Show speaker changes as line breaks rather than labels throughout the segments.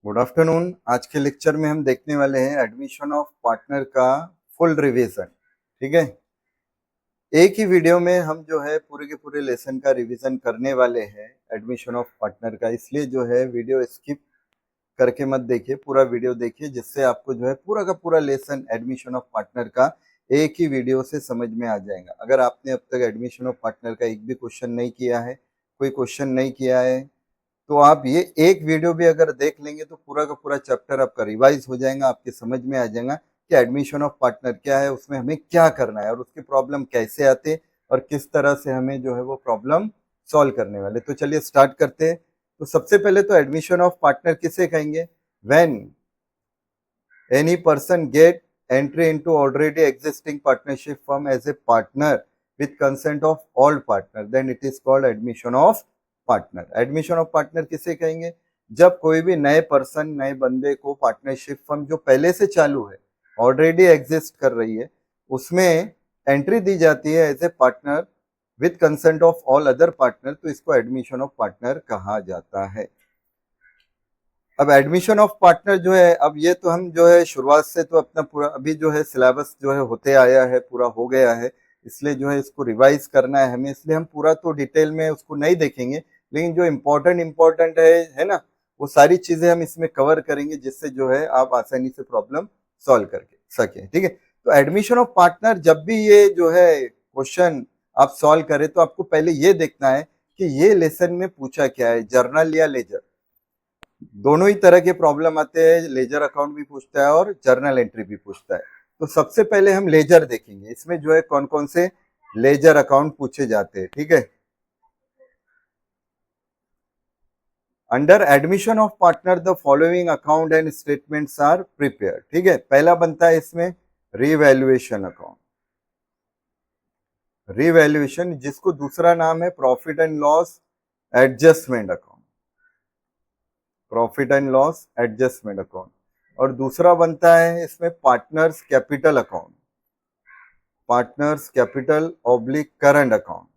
Good afternoon. आज के lecture में हम देखने वाले हैं एडमिशन ऑफ पार्टनर का फुल रिवीजन। ठीक है, एक ही वीडियो में हम जो है पूरे के पूरे लेसन का रिवीजन करने वाले हैं एडमिशन ऑफ पार्टनर का। इसलिए जो है वीडियो स्किप करके मत देखिए, पूरा वीडियो देखिए, जिससे आपको जो है पूरा का पूरा लेसन एडमिशन ऑफ पार्टनर का एक ही वीडियो से समझ में आ जाएगा। अगर आपने अब तक एडमिशन ऑफ पार्टनर का एक भी क्वेश्चन नहीं किया है, कोई क्वेश्चन नहीं किया है, तो आप ये एक वीडियो भी अगर देख लेंगे तो पूरा का पूरा चैप्टर आपका रिवाइज हो जाएगा, आपके समझ में आ जाएगा कि एडमिशन ऑफ पार्टनर क्या है, उसमें हमें क्या करना है और उसके प्रॉब्लम कैसे आते और किस तरह से हमें जो है वो प्रॉब्लम सॉल्व करने वाले। तो चलिए स्टार्ट करते हैं। तो सबसे पहले तो एडमिशन ऑफ पार्टनर किसे कहेंगे? When any person get entry into already existing partnership firm as a partner with consent of all partner, then it is called admission of partner. Admission of partner किसे कहेंगे? जब कोई भी नए person, नए बंदे को पार्टनरशिप फर्म जो पहले से चालू है, ऑलरेडी एग्जिस्ट कर रही है, उसमें एंट्री दी जाती है as a partner with consent of all other partner, तो इसको एडमिशन ऑफ पार्टनर कहा जाता है। अब एडमिशन ऑफ पार्टनर जो है, अब ये तो हम जो है शुरुआत से तो अपना पूरा अभी जो है सिलेबस जो है होते आया है, पूरा हो गया है, इसलिए जो है इसको रिवाइज करना है हमें, इसलिए हम पूरा तो डिटेल में उसको नहीं देखेंगे, लेकिन जो इम्पोर्टेंट है ना, वो सारी चीजें हम इसमें कवर करेंगे, जिससे जो है आप आसानी से प्रॉब्लम सॉल्व करके सके। ठीक है, तो एडमिशन ऑफ पार्टनर जब भी ये जो है क्वेश्चन आप सॉल्व करें, तो आपको पहले ये देखना है कि ये लेसन में पूछा क्या है, जर्नल या लेजर। दोनों ही तरह के प्रॉब्लम आते हैं, लेजर अकाउंट भी पूछता है और जर्नल एंट्री भी पूछता है। तो सबसे पहले हम लेजर देखेंगे, इसमें जो है कौन कौन से लेजर अकाउंट पूछे जाते हैं। ठीक है, under admission of partner the following account and statements are prepare. ठीक है, पहला बनता है इसमें रीवैल्यूएशन अकाउंट, रीवैल्यूएशन जिसको दूसरा नाम है profit and loss adjustment account, profit and loss adjustment account. और दूसरा बनता है इसमें partners capital account, partners capital oblique current account.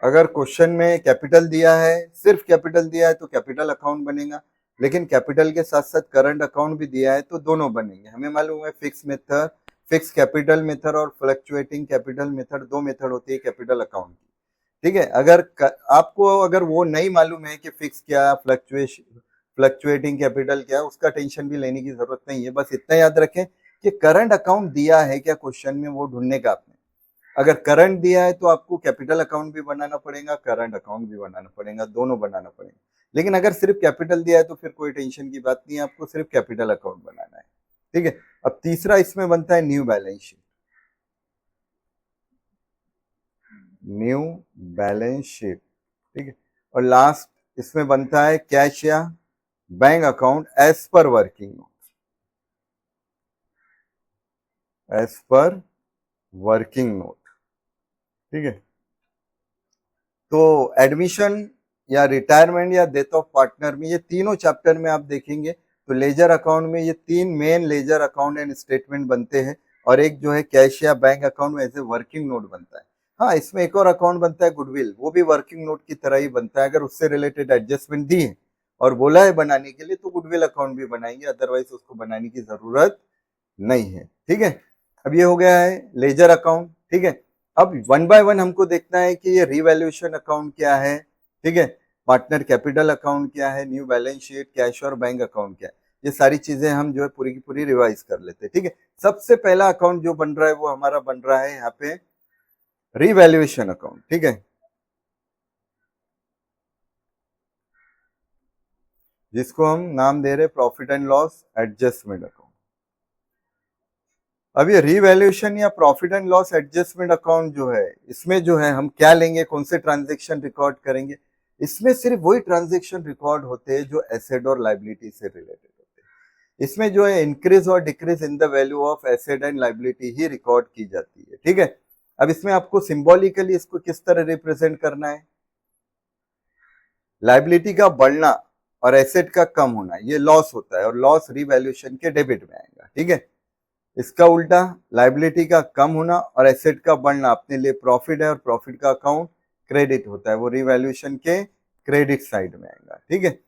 अगर क्वेश्चन में कैपिटल दिया है, सिर्फ कैपिटल दिया है तो कैपिटल अकाउंट बनेगा, लेकिन कैपिटल के साथ साथ करंट अकाउंट भी दिया है तो दोनों बनेंगे। हमें मालूम है fix method, fix capital method और फ्लक्चुएटिंग कैपिटल मेथड, दो मेथड होती है कैपिटल अकाउंट की। ठीक है, आपको अगर वो नहीं मालूम है कि फिक्स क्या, फ्लक्चुएटिंग कैपिटल क्या, उसका टेंशन भी लेने की जरूरत नहीं है। बस इतना याद रखें कि करंट अकाउंट दिया है क्या क्वेश्चन में, वो ढूंढने का आपने। अगर करंट दिया है तो आपको कैपिटल अकाउंट भी बनाना पड़ेगा, करंट अकाउंट भी बनाना पड़ेगा, दोनों बनाना पड़ेगा। लेकिन अगर सिर्फ कैपिटल दिया है तो फिर कोई टेंशन की बात नहीं है, आपको सिर्फ कैपिटल अकाउंट बनाना है। ठीक है, अब तीसरा इसमें बनता है new balance sheet, new balance sheet. ठीक है, और लास्ट इसमें बनता है कैश या bank account as per working note, as per working note. ठीक है, तो एडमिशन या रिटायरमेंट या डेथ ऑफ पार्टनर में ये तीनों चैप्टर में आप देखेंगे तो लेजर अकाउंट में ये तीन main ledger account and statement बनते हैं, और एक जो है कैश या बैंक अकाउंट में ऐसे वर्किंग नोट बनता है। हाँ, इसमें एक और अकाउंट बनता है गुडविल, वो भी वर्किंग नोट की तरह ही बनता है। अगर उससे रिलेटेड एडजस्टमेंट दी है और बोला है बनाने के लिए तो गुडविल अकाउंट भी बनाएंगे, अदरवाइज उसको बनाने की जरूरत नहीं है। ठीक है, अब ये हो गया है लेजर अकाउंट। ठीक है, अब वन बाय वन हमको देखना है कि ये रिवैल्यूएशन अकाउंट क्या है, ठीक है, पार्टनर कैपिटल अकाउंट क्या है, न्यू बैलेंस शीट, कैश और बैंक अकाउंट क्या है। ये सारी चीजें हम जो है पूरी की पूरी रिवाइज कर लेते हैं। ठीक है, सबसे पहला अकाउंट जो बन रहा है वो हमारा बन रहा है यहाँ पे रिवैल्यूएशन अकाउंट। ठीक है, जिसको हम नाम दे रहे profit and loss adjustment account. अब ये रिवैल्यूएशन या profit and loss adjustment account जो है, इसमें जो है हम क्या लेंगे, कौन से ट्रांजेक्शन रिकॉर्ड करेंगे? इसमें सिर्फ वही ट्रांजेक्शन रिकॉर्ड होते हैं जो एसेट और लाइबिलिटी से रिलेटेड होते हैं। इसमें जो है इंक्रीज और decrease in the value of asset and liability he record की जाती है। ठीक है, अब इसमें आपको सिंबॉलिकली इसको किस तरह रिप्रेजेंट करना है? लाइबिलिटी का बढ़ना और एसेट का कम होना ये लॉस होता है, और लॉस रिवैल्यूएशन के डेबिट में आएगा। ठीक है, इसका उल्टा लाइबिलिटी का कम होना और एसेट का बढ़ना अपने लिए प्रॉफिट है, और प्रॉफिट का अकाउंट क्रेडिट होता है, वो रिवैल्यूएशन के क्रेडिट साइड में आएगा। ठीक है,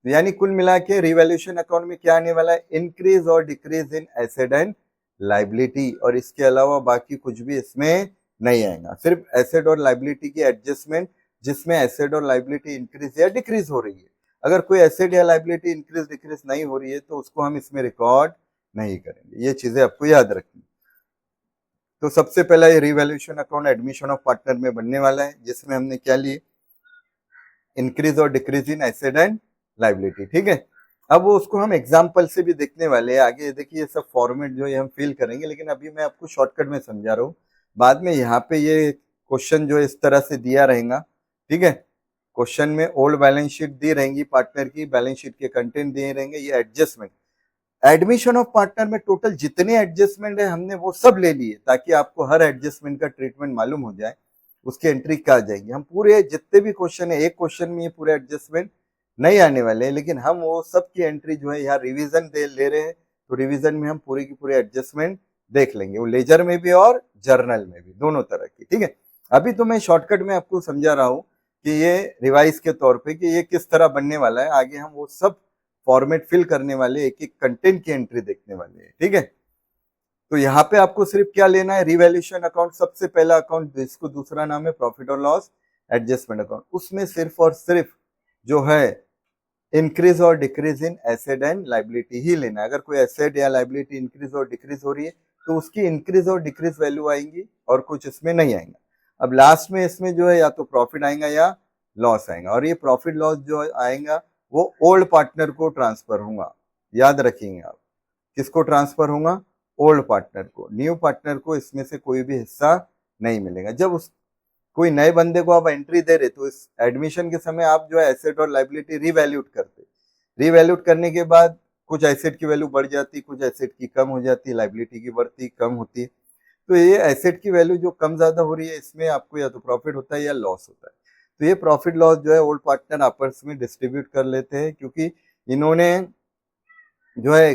यानी कुल मिला के रिवैल्यूएशन अकाउंट में क्या आने वाला है, इंक्रीज और decrease in asset and liability, और इसके अलावा बाकी कुछ भी इसमें नहीं आएगा। सिर्फ एसेट और लाइबिलिटी की एडजस्टमेंट, जिसमें एसेट और लाइबिलिटी इंक्रीज या डिक्रीज हो रही है। अगर कोई एसेट या लाइबिलिटी इंक्रीज डिक्रीज नहीं हो रही है तो उसको हम इसमें रिकॉर्ड नहीं करेंगे। ये चीजें आपको याद रखनी। तो सबसे पहला ये revaluation account admission of partner में बनने वाला है, जिसमें हमने क्या लिए, इंक्रीज और decrease in asset and liability. ठीक है, अब वो उसको हम एग्जाम्पल से भी देखने वाले हैं। आगे देखिए ये सब फॉर्मेट जो है हम फिल करेंगे, लेकिन अभी मैं आपको शॉर्टकट में समझा रहा हूँ। बाद में यहाँ पे ये क्वेश्चन जो है इस तरह से दिया रहेगा। ठीक है, क्वेश्चन में ओल्ड बैलेंस शीट दी रहेंगी, पार्टनर की बैलेंस शीट के कंटेंट दिए रहेंगे, ये एडजस्टमेंट, एडमिशन ऑफ पार्टनर में टोटल जितने एडजस्टमेंट है हमने वो सब ले लिए, ताकि आपको हर एडजस्टमेंट का ट्रीटमेंट मालूम हो जाए, उसकी एंट्री क्या आ जाएगी। हम पूरे जितने भी क्वेश्चन है, एक क्वेश्चन में ये पूरे एडजस्टमेंट नहीं आने वाले हैं, लेकिन हम वो सब की एंट्री जो है यहाँ रिवीजन ले रहे हैं, तो रिवीजन में हम पूरी की पूरी एडजस्टमेंट देख लेंगे, वो लेजर में भी और जर्नल में भी, दोनों तरह की। ठीक है, अभी तो मैं शॉर्टकट में आपको समझा रहा हूँ कि ये रिवाइज के तौर पे कि ये किस तरह बनने वाला है। आगे हम वो सब फॉर्मेट फिल करने वाले, एक एक कंटेंट की एंट्री देखने वाले हैं। ठीक है, तो यहाँ पे आपको सिर्फ क्या लेना है, रिवैल्यूएशन अकाउंट, सबसे पहला अकाउंट जिसको दूसरा नाम है प्रॉफिट और लॉस एडजस्टमेंट अकाउंट, उसमें सिर्फ और सिर्फ जो है इंक्रीज और decrease in asset and liability ही लेना है। अगर कोई एसेट या लाइबिलिटी इंक्रीज और डिक्रीज हो रही है तो उसकी इंक्रीज और डिक्रीज वैल्यू आएंगी, और कुछ इसमें नहीं आएगा। अब लास्ट में इसमें जो है या तो प्रॉफिट आएगा या लॉस आएगा, और ये प्रॉफिट लॉस जो आएगा वो ओल्ड पार्टनर को ट्रांसफर होगा। याद रखेंगे आप, किसको ट्रांसफर होगा, ओल्ड पार्टनर को। न्यू पार्टनर को इसमें से कोई भी हिस्सा नहीं मिलेगा। जब उस कोई नए बंदे को आप एंट्री दे रहे तो इस एडमिशन के समय आप जो है एसेट और लाइबिलिटी रिवैल्यूट करते, रिवैल्यूट करने के बाद कुछ एसेट की वैल्यू बढ़ जाती, कुछ एसेट की कम हो जाती, लाइबिलिटी की बढ़ती कम होती। तो ये एसेट की वैल्यू जो कम ज्यादा हो रही है, इसमें आपको या तो प्रॉफिट होता है या लॉस होता है। तो ये प्रॉफिट लॉस जो है ओल्ड पार्टनर आपस में डिस्ट्रीब्यूट कर लेते हैं, क्योंकि इन्होंने जो है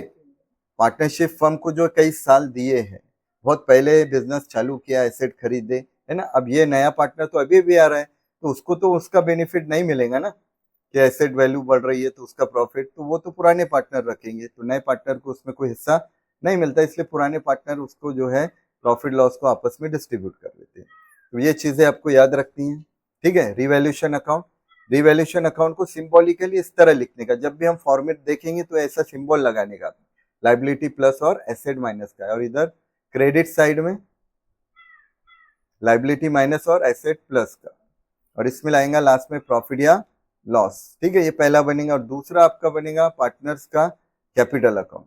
पार्टनरशिप फर्म को जो कई साल दिए हैं, बहुत पहले बिजनेस चालू किया, एसेट खरीदे, है ना। अब ये नया पार्टनर तो अभी भी आ रहा है, तो उसको तो उसका बेनिफिट नहीं मिलेगा ना, कि एसेट वैल्यू बढ़ रही है तो उसका प्रॉफिट, तो वो तो पुराने पार्टनर रखेंगे, तो नए पार्टनर को उसमें कोई हिस्सा नहीं मिलता, इसलिए पुराने पार्टनर उसको जो है प्रॉफिट लॉस को आपस में डिस्ट्रीब्यूट कर लेते हैं। तो ये चीजें आपको याद रखनी है। ठीक है, रिवैल्यूएशन अकाउंट, रिवैल्यूएशन अकाउंट को सिंबॉलिकली इस तरह लिखने का, जब भी हम फॉर्मेट देखेंगे तो ऐसा सिंबल लगाने का, लाइबिलिटी प्लस और एसेट माइनस का, और इधर क्रेडिट साइड में लाइबिलिटी माइनस और एसेट प्लस का, और इसमें लाएंगे लास्ट में प्रॉफिट या लॉस। ठीक है, ये पहला बनेगा। और दूसरा आपका बनेगा पार्टनर्स का कैपिटल अकाउंट।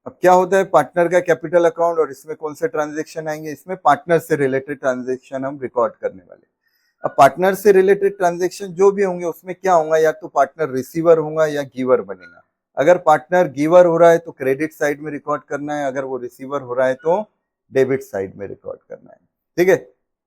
अब क्या होता है पार्टनर का कैपिटल अकाउंट, और इसमें कौन से ट्रांजेक्शन आएंगे, इसमें पार्टनर से रिलेटेड ट्रांजेक्शन हम रिकॉर्ड करने वाले। अब पार्टनर से रिलेटेड ट्रांजेक्शन जो भी होंगे उसमें क्या होगा, या तो पार्टनर रिसीवर होगा या गिवर बनेगा। अगर पार्टनर गिवर हो रहा है तो क्रेडिट साइड में रिकॉर्ड करना है, अगर वो रिसीवर हो रहा है तो डेबिट साइड में रिकॉर्ड करना है। ठीक है,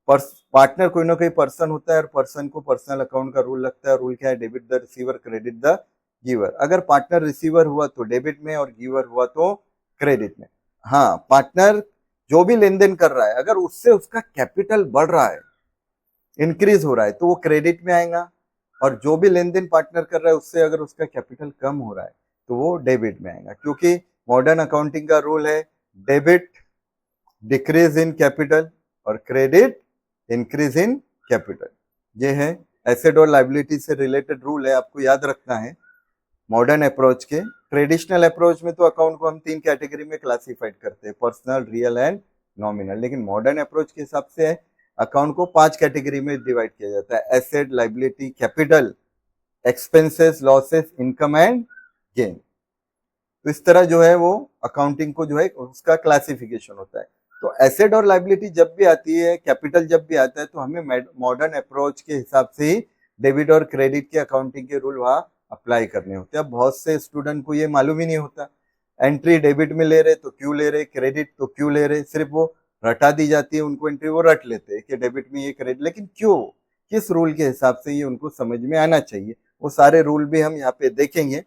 पार्टनर कोई ना कोई पर्सन होता है, और पर्सन को पर्सनल अकाउंट का रूल लगता है। रूल क्या है, debit the receiver credit the giver. अगर पार्टनर रिसीवर हुआ तो डेबिट में, और गिवर हुआ तो क्रेडिट में। हाँ, पार्टनर जो भी लेन देन कर रहा है अगर उससे उसका कैपिटल बढ़ रहा है, इंक्रीज हो रहा है, तो वो क्रेडिट में आएगा, और जो भी लेन देन पार्टनर कर रहा है उससे अगर उसका कैपिटल कम हो रहा है तो वो डेबिट में आएगा, क्योंकि मॉडर्न अकाउंटिंग का रूल है डेबिट डिक्रीज इन कैपिटल और क्रेडिट इंक्रीज इन कैपिटल। ये है एसेट और लाइबिलिटी से रिलेटेड रूल है, आपको याद रखना है। मॉडर्न अप्रोच के, ट्रेडिशनल अप्रोच में तो अकाउंट को हम 3 कैटेगरी में क्लासिफाइड करते हैं, पर्सनल, रियल एंड नॉमिनल। लेकिन मॉडर्न अप्रोच के हिसाब से अकाउंट को 5 कैटेगरी में डिवाइड किया जाता है, asset, liability, capital, expenses, losses, income and gain. तो इस तरह जो है वो अकाउंटिंग को जो है उसका क्लासिफिकेशन होता है। तो एसेट और लाइबिलिटी जब भी आती है, कैपिटल जब भी आता है, तो हमें मॉडर्न अप्रोच के हिसाब से ही डेबिट और क्रेडिट के अकाउंटिंग के रूल वहां अप्लाई करने होते हैं। अब बहुत से स्टूडेंट को ये मालूम ही नहीं होता, एंट्री डेबिट में ले रहे तो क्यों ले रहे, क्रेडिट तो क्यों ले रहे, सिर्फ वो रटा दी जाती है उनको एंट्री, वो रट लेते हैं कि डेबिट में ये क्रेडिट, लेकिन क्यों, किस रूल के हिसाब से ये उनको समझ में आना चाहिए। वो सारे रूल भी हम यहाँ पे देखेंगे,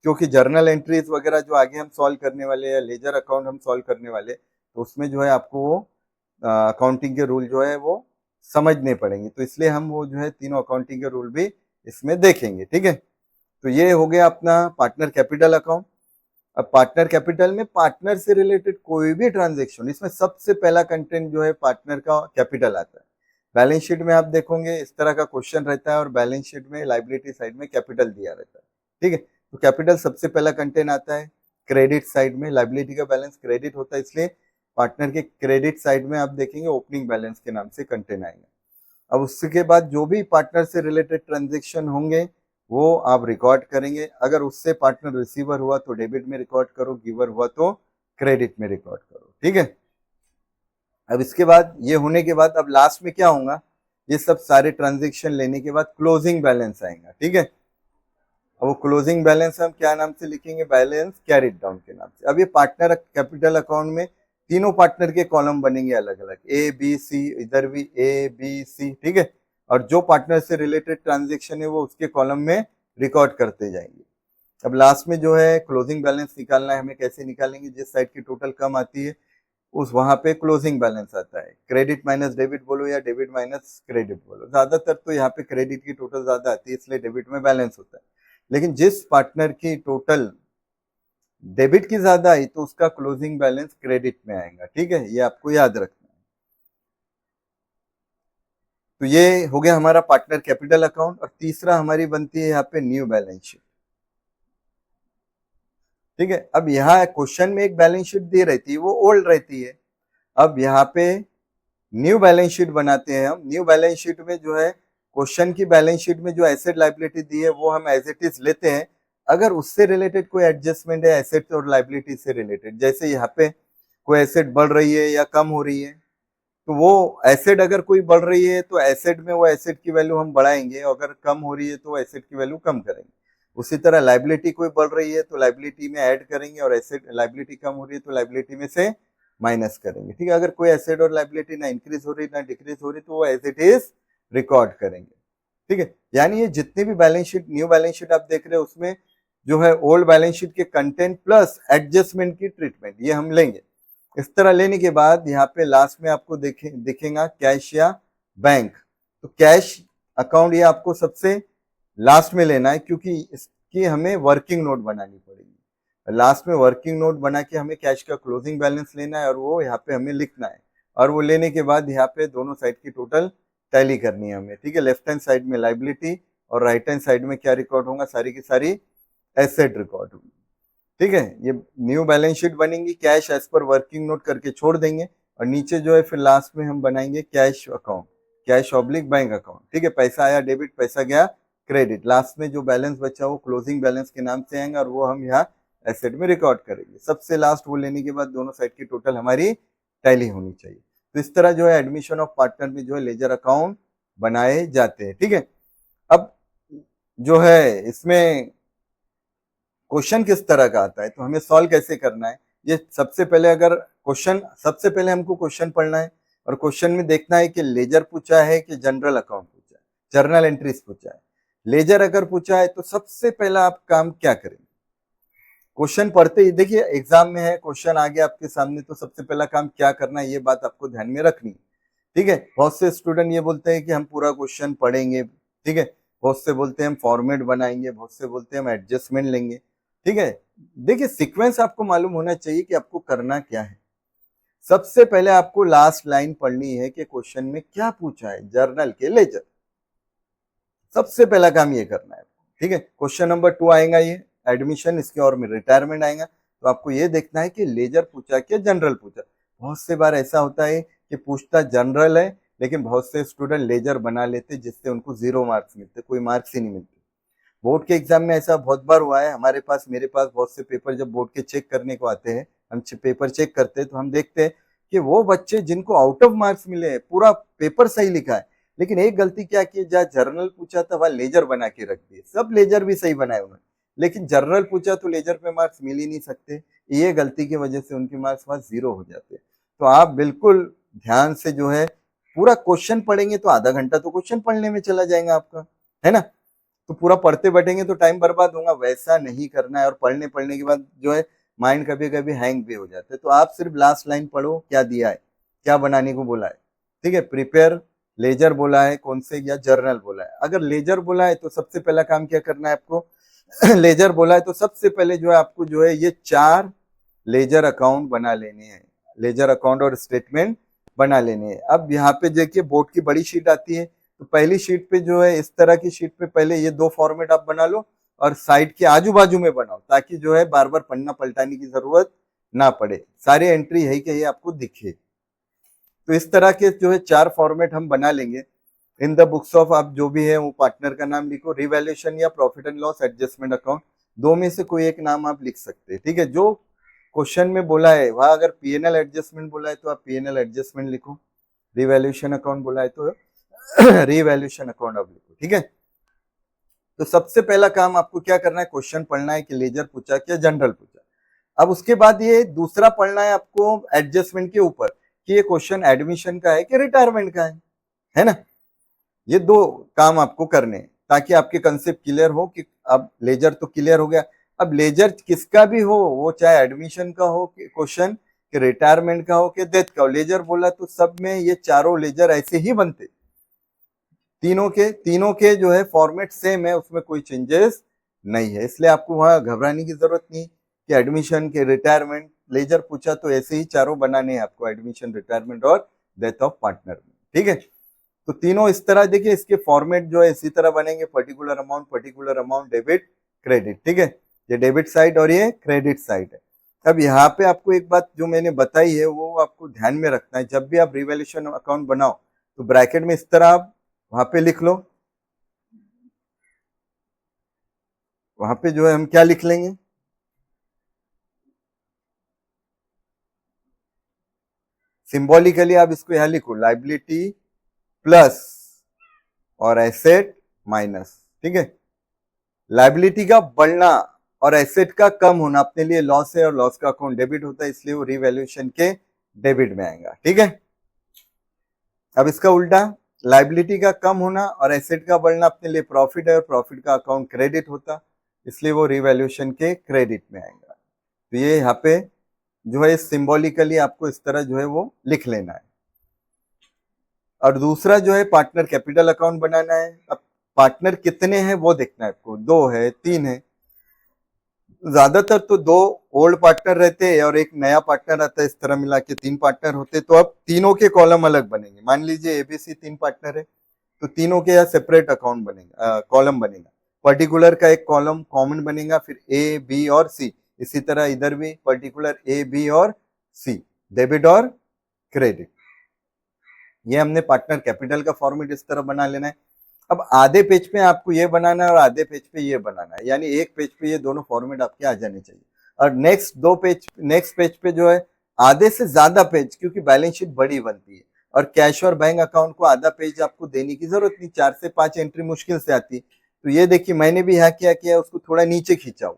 क्योंकि जर्नल एंट्रीज वगैरह जो आगे हम सॉल्व करने वाले हैं, लेजर अकाउंट हम सॉल्व करने वाले, तो उसमें जो है आपको वो अकाउंटिंग के रूल जो है वो समझने पड़ेंगे, तो इसलिए हम वो जो है तीनों अकाउंटिंग के रूल भी इसमें देखेंगे। ठीक है, तो ये हो गया अपना पार्टनर कैपिटल अकाउंट। अब पार्टनर कैपिटल में पार्टनर से रिलेटेड कोई भी ट्रांजेक्शन, इसमें सबसे पहला कंटेंट जो है पार्टनर का कैपिटल आता है। बैलेंस शीट में आप देखोगे इस तरह का क्वेश्चन रहता है और बैलेंस शीट में लाइबिलिटी साइड में कैपिटल दिया रहता है। ठीक है, तो कैपिटल सबसे पहला कंटेंट आता है। क्रेडिट साइड में लाइबिलिटी का बैलेंस क्रेडिट होता है, इसलिए पार्टनर के क्रेडिट साइड में आप देखेंगे ओपनिंग बैलेंस के नाम से कंटेंट आएगा। अब उसके बाद जो भी पार्टनर से रिलेटेड ट्रांजेक्शन होंगे वो आप रिकॉर्ड करेंगे। अगर उससे पार्टनर रिसीवर हुआ तो डेबिट में रिकॉर्ड करो, गिवर हुआ तो क्रेडिट में रिकॉर्ड करो। ठीक है, अब इसके बाद ये होने के बाद अब लास्ट में क्या होगा, ये सब सारे ट्रांजेक्शन लेने के बाद क्लोजिंग बैलेंस आएगा। ठीक है, अब वो क्लोजिंग बैलेंस हम क्या नाम से लिखेंगे, बैलेंस कैरिड डाउन के नाम से। अब ये पार्टनर कैपिटल अकाउंट में तीनों पार्टनर के कॉलम बनेंगे अलग अलग, ए बी सी, इधर भी ए बी सी। ठीक है, और जो पार्टनर से रिलेटेड ट्रांजेक्शन है वो उसके कॉलम में रिकॉर्ड करते जाएंगे। अब लास्ट में जो है क्लोजिंग बैलेंस निकालना है, हमें कैसे निकालेंगे, जिस साइड की टोटल कम आती है उस वहां पे क्लोजिंग बैलेंस आता है। क्रेडिट माइनस डेबिट बोलो या डेबिट माइनस क्रेडिट बोलो, ज्यादातर तो यहाँ पे क्रेडिट की टोटल ज्यादा आती है इसलिए डेबिट में बैलेंस होता है। लेकिन जिस पार्टनर की टोटल डेबिट की ज्यादा आई तो उसका क्लोजिंग बैलेंस क्रेडिट में आएगा। ठीक है, ये आपको याद रखना है। तो ये हो गया हमारा पार्टनर कैपिटल अकाउंट। और तीसरा हमारी बनती है यहाँ पे न्यू बैलेंस शीट। ठीक है, अब यहाँ क्वेश्चन में एक बैलेंस शीट दी रहती है वो ओल्ड रहती है। अब यहाँ पे न्यू बैलेंस शीट बनाते हैं हम। न्यू बैलेंस शीट में जो है क्वेश्चन की बैलेंस शीट में जो एसेट लाइबिलिटी दी है वो हम एज इट इज लेते हैं। अगर उससे रिलेटेड कोई एडजस्टमेंट है एसेट और लाइबिलिटी से रिलेटेड, जैसे यहाँ पे कोई एसेट बढ़ रही है या कम हो रही है, तो वो एसेट अगर कोई बढ़ रही है तो एसेट में वो एसेट की वैल्यू हम बढ़ाएंगे, अगर कम हो रही है तो एसेट की वैल्यू कम करेंगे। उसी तरह लाइबिलिटी कोई बढ़ रही है तो लाइबिलिटी में ऐड करेंगे और एसेट लाइबिलिटी कम हो रही है तो लाइबिलिटी में से माइनस करेंगे। ठीक है, अगर कोई एसेट और लाइबिलिटी ना इंक्रीज हो रही ना डिक्रीज हो रही तो वो एज इट इज रिकॉर्ड करेंगे। ठीक है, यानी ये जितनी भी balance sheet new balance sheet आप देख रहे हो उसमें जो है ओल्ड बैलेंस शीट के कंटेंट प्लस एडजस्टमेंट की ट्रीटमेंट ये हम लेंगे। इस तरह लेने के बाद यहाँ पे लास्ट में आपको दिखेगा कैश या बैंक। तो कैश अकाउंट ये आपको सबसे लास्ट में लेना है क्योंकि इसकी हमें वर्किंग नोट बनानी पड़ेगी। लास्ट में वर्किंग नोट बना के हमें कैश का क्लोजिंग बैलेंस लेना है और वो यहाँ पे हमें लिखना है। और वो लेने के बाद यहाँ पे दोनों साइड की टोटल टैली करनी है हमें। ठीक है, लेफ्ट हैंड साइड में लाइबिलिटी और राइट हैंड साइड में क्या रिकॉर्ड होगा, सारी की सारी एसेट रिकॉर्ड होगी। ठीक है, ये न्यू बैलेंस शीट बनेगी, cash as per working note करके छोड़ देंगे और नीचे जो है फिर लास्ट में हम बनाएंगे cash account, cash oblique bank account. ठीक है, पैसा आया डेबिट, पैसा गया क्रेडिट। लास्ट में जो बैलेंस बचा वो क्लोजिंग बैलेंस के नाम से आएगा और वो हम यहाँ एसेट में रिकॉर्ड करेंगे। सबसे लास्ट वो लेने के बाद दोनों साइड की टोटल हमारी टैली होनी चाहिए। तो इस तरह जो है एडमिशन ऑफ पार्टनर में जो है लेजर अकाउंट बनाए जाते हैं। ठीक है, अब जो है इसमें क्वेश्चन किस तरह का आता है तो हमें सॉल्व कैसे करना है, ये सबसे पहले सबसे पहले हमको क्वेश्चन पढ़ना है और क्वेश्चन में देखना है कि लेजर पूछा है कि जनरल अकाउंट पूछा है, जर्नल एंट्रीज पूछा है। लेजर अगर पूछा है तो सबसे पहला आप काम क्या करेंगे, क्वेश्चन पढ़ते ही देखिए एग्जाम में है क्वेश्चन आ गया आपके सामने तो सबसे पहला काम क्या करना है ये बात आपको ध्यान में रखनी है। ठीक है, बहुत से स्टूडेंट ये बोलते हैं कि हम पूरा क्वेश्चन पढ़ेंगे। ठीक है, बहुत से बोलते हैं हम फॉर्मेट बनाएंगे, बहुत से बोलते हैं हम एडजस्टमेंट लेंगे। ठीक है, देखिए सीक्वेंस आपको मालूम होना चाहिए कि आपको करना क्या है। सबसे पहले आपको लास्ट लाइन पढ़नी है कि क्वेश्चन में क्या पूछा है, जर्नल के लेजर। सबसे पहला काम ये करना है। ठीक है, क्वेश्चन नंबर 2 आएगा ये एडमिशन, इसके और में रिटायरमेंट आएगा। तो आपको ये देखना है कि लेजर पूछा क्या जनरल पूछा। बहुत से बार ऐसा होता है कि पूछता जनरल है लेकिन बहुत से स्टूडेंट लेजर बना लेते जिससे उनको 0 मार्क्स मिलते, कोई मार्क्स ही नहीं मिलते। बोर्ड के एग्जाम में ऐसा बहुत बार हुआ है, मेरे पास बहुत से पेपर जब बोर्ड के चेक करने को आते हैं, हम पेपर चेक करते हैं तो हम देखते हैं कि वो बच्चे जिनको आउट ऑफ मार्क्स मिले, पूरा पेपर सही लिखा है लेकिन एक गलती क्या की, जहाँ जर्नल पूछा था वहां लेजर बना के रख दिए। सब लेजर भी सही बनाए उन्होंने लेकिन जर्नल पूछा तो लेजर पे मार्क्स मिल ही नहीं सकते। ये गलती की वजह से उनके मार्क्स वहां 0 हो जाते। तो आप बिल्कुल ध्यान से जो है पूरा क्वेश्चन पढ़ेंगे तो आधा घंटा तो क्वेश्चन पढ़ने में चला जाएगा आपका, है ना। तो पूरा पढ़ते बैठेंगे तो टाइम बर्बाद होगा, वैसा नहीं करना है। और पढ़ने के बाद जो है माइंड कभी कभी हैंग भी हो जाता है। तो आप सिर्फ लास्ट लाइन पढ़ो क्या दिया है, क्या बनाने को बोला है। ठीक है, प्रिपेयर लेजर बोला है कौन से, या जर्नल बोला है। अगर लेजर बोला है तो सबसे पहला काम क्या करना है आपको लेजर बोला है तो सबसे पहले जो है आपको जो है ये 4 लेजर अकाउंट बना लेने हैं, लेजर अकाउंट और स्टेटमेंट बना लेने हैं। अब यहाँ पे देखिए बोर्ड की बड़ी शीट आती है, तो पहली शीट पे जो है इस तरह की शीट पे पहले ये 2 फॉर्मेट आप बना लो और साइड के आजू बाजू में बनाओ, ताकि जो है बार बार पन्ना पलटाने की जरूरत ना पड़े, सारी एंट्री यही के ये आपको दिखे। तो इस तरह के जो है 4 फॉर्मेट हम बना लेंगे। इन द बुक्स ऑफ, आप जो भी है वो पार्टनर का नाम लिखो, रिवैल्यूएशन या profit and loss adjustment account, दो में से कोई एक नाम आप लिख सकते हैं, ठीक है। जो क्वेश्चन में बोला है वहां अगर पीएनएल एडजस्टमेंट बोला है तो आप पीएनएल एडजस्टमेंट लिखो, रिवैल्यूएशन अकाउंट बोला है तो रिवैल्यूएशन अकाउंट आप लिखो, ठीक है। तो सबसे पहला काम आपको क्या करना है, क्वेश्चन पढ़ना है कि लेजर पूछा क्या जनरल पूछा। अब उसके बाद ये दूसरा पढ़ना है आपको एडजस्टमेंट के ऊपर कि ये क्वेश्चन एडमिशन का है कि रिटायरमेंट का है ना। ये 2 काम आपको करने हैं ताकि आपके कंसेप्ट क्लियर हो कि अब लेजर तो क्लियर हो गया। अब लेजर किसका भी हो, वो चाहे एडमिशन का हो कि क्वेश्चन, कि रिटायरमेंट का हो कि डेथ का हो, लेजर बोला तो सब में ये चारों लेजर ऐसे ही बनते, तीनों के जो है फॉर्मेट सेम है, उसमें कोई चेंजेस नहीं है। इसलिए आपको वहां घबराने की जरूरत नहीं कि एडमिशन के रिटायरमेंट लेजर पूछा तो ऐसे ही चारों बनाने हैं आपको, एडमिशन, रिटायरमेंट और डेथ ऑफ पार्टनर में, ठीक है। तो तीनों इस तरह देखिए, इसके फॉर्मेट जो है इसी तरह बनेंगे, पर्टिकुलर अमाउंट डेबिट क्रेडिट, ठीक है। ये डेबिट साइड और ये क्रेडिट साइड है। अब यहाँ पे आपको एक बात जो मैंने बताई है वो आपको ध्यान में रखना है, जब भी आप रिवैल्यूएशन अकाउंट बनाओ तो ब्रैकेट में इस तरह आप वहां पे लिख लो, वहां पे जो है हम क्या लिख लेंगे, सिंबॉलिकली आप इसको यहां लिखो, लाइबिलिटी प्लस और एसेट माइनस, ठीक है। लाइबिलिटी का बढ़ना और एसेट का कम होना अपने लिए लॉस है, और लॉस का अकाउंट डेबिट होता है, इसलिए वो रिवैल्यूएशन के डेबिट में आएगा, ठीक है। अब इसका उल्टा, लाइबिलिटी का कम होना और एसेट का बढ़ना अपने लिए प्रॉफिट है, और प्रॉफिट का अकाउंट क्रेडिट होता, इसलिए वो रिवैल्यूएशन के क्रेडिट में आएगा। तो ये यहाँ पे जो है सिंबॉलिकली आपको इस तरह जो है वो लिख लेना है। और दूसरा जो है पार्टनर कैपिटल अकाउंट बनाना है। अब पार्टनर कितने हैं वो देखना है आपको, 2 है 3 है, ज्यादातर तो 2 ओल्ड पार्टनर रहते हैं और एक नया पार्टनर आता है, इस तरह मिला के 3 पार्टनर होते। तो अब तीनों के कॉलम अलग बनेंगे, मान लीजिए एबीसी 3 पार्टनर है तो तीनों के यहाँ सेपरेट अकाउंट बनेगा, कॉलम बनेगा। पर्टिकुलर का एक कॉलम कॉमन बनेगा, फिर ए बी और सी, इसी तरह इधर भी पर्टिकुलर ए बी और सी, डेबिट और क्रेडिट। ये हमने पार्टनर कैपिटल का फॉर्मेट इस तरह बना लेना है। अब आधे पेज पे आपको ये बनाना है और आधे पेज पे ये बनाना है, यानी एक पेज पे ये दोनों फॉर्मेट आपके आ जाने चाहिए। और नेक्स्ट पेज पे जो है आधे से ज्यादा पेज, क्योंकि बैलेंस शीट बड़ी बनती है और कैश और बैंक अकाउंट को आधा पेज आपको देने की जरूरत नहीं, 4 से 5 एंट्री मुश्किल से आती है। तो ये देखिए मैंने भी यहाँ क्या किया, उसको थोड़ा नीचे खींचा हूं।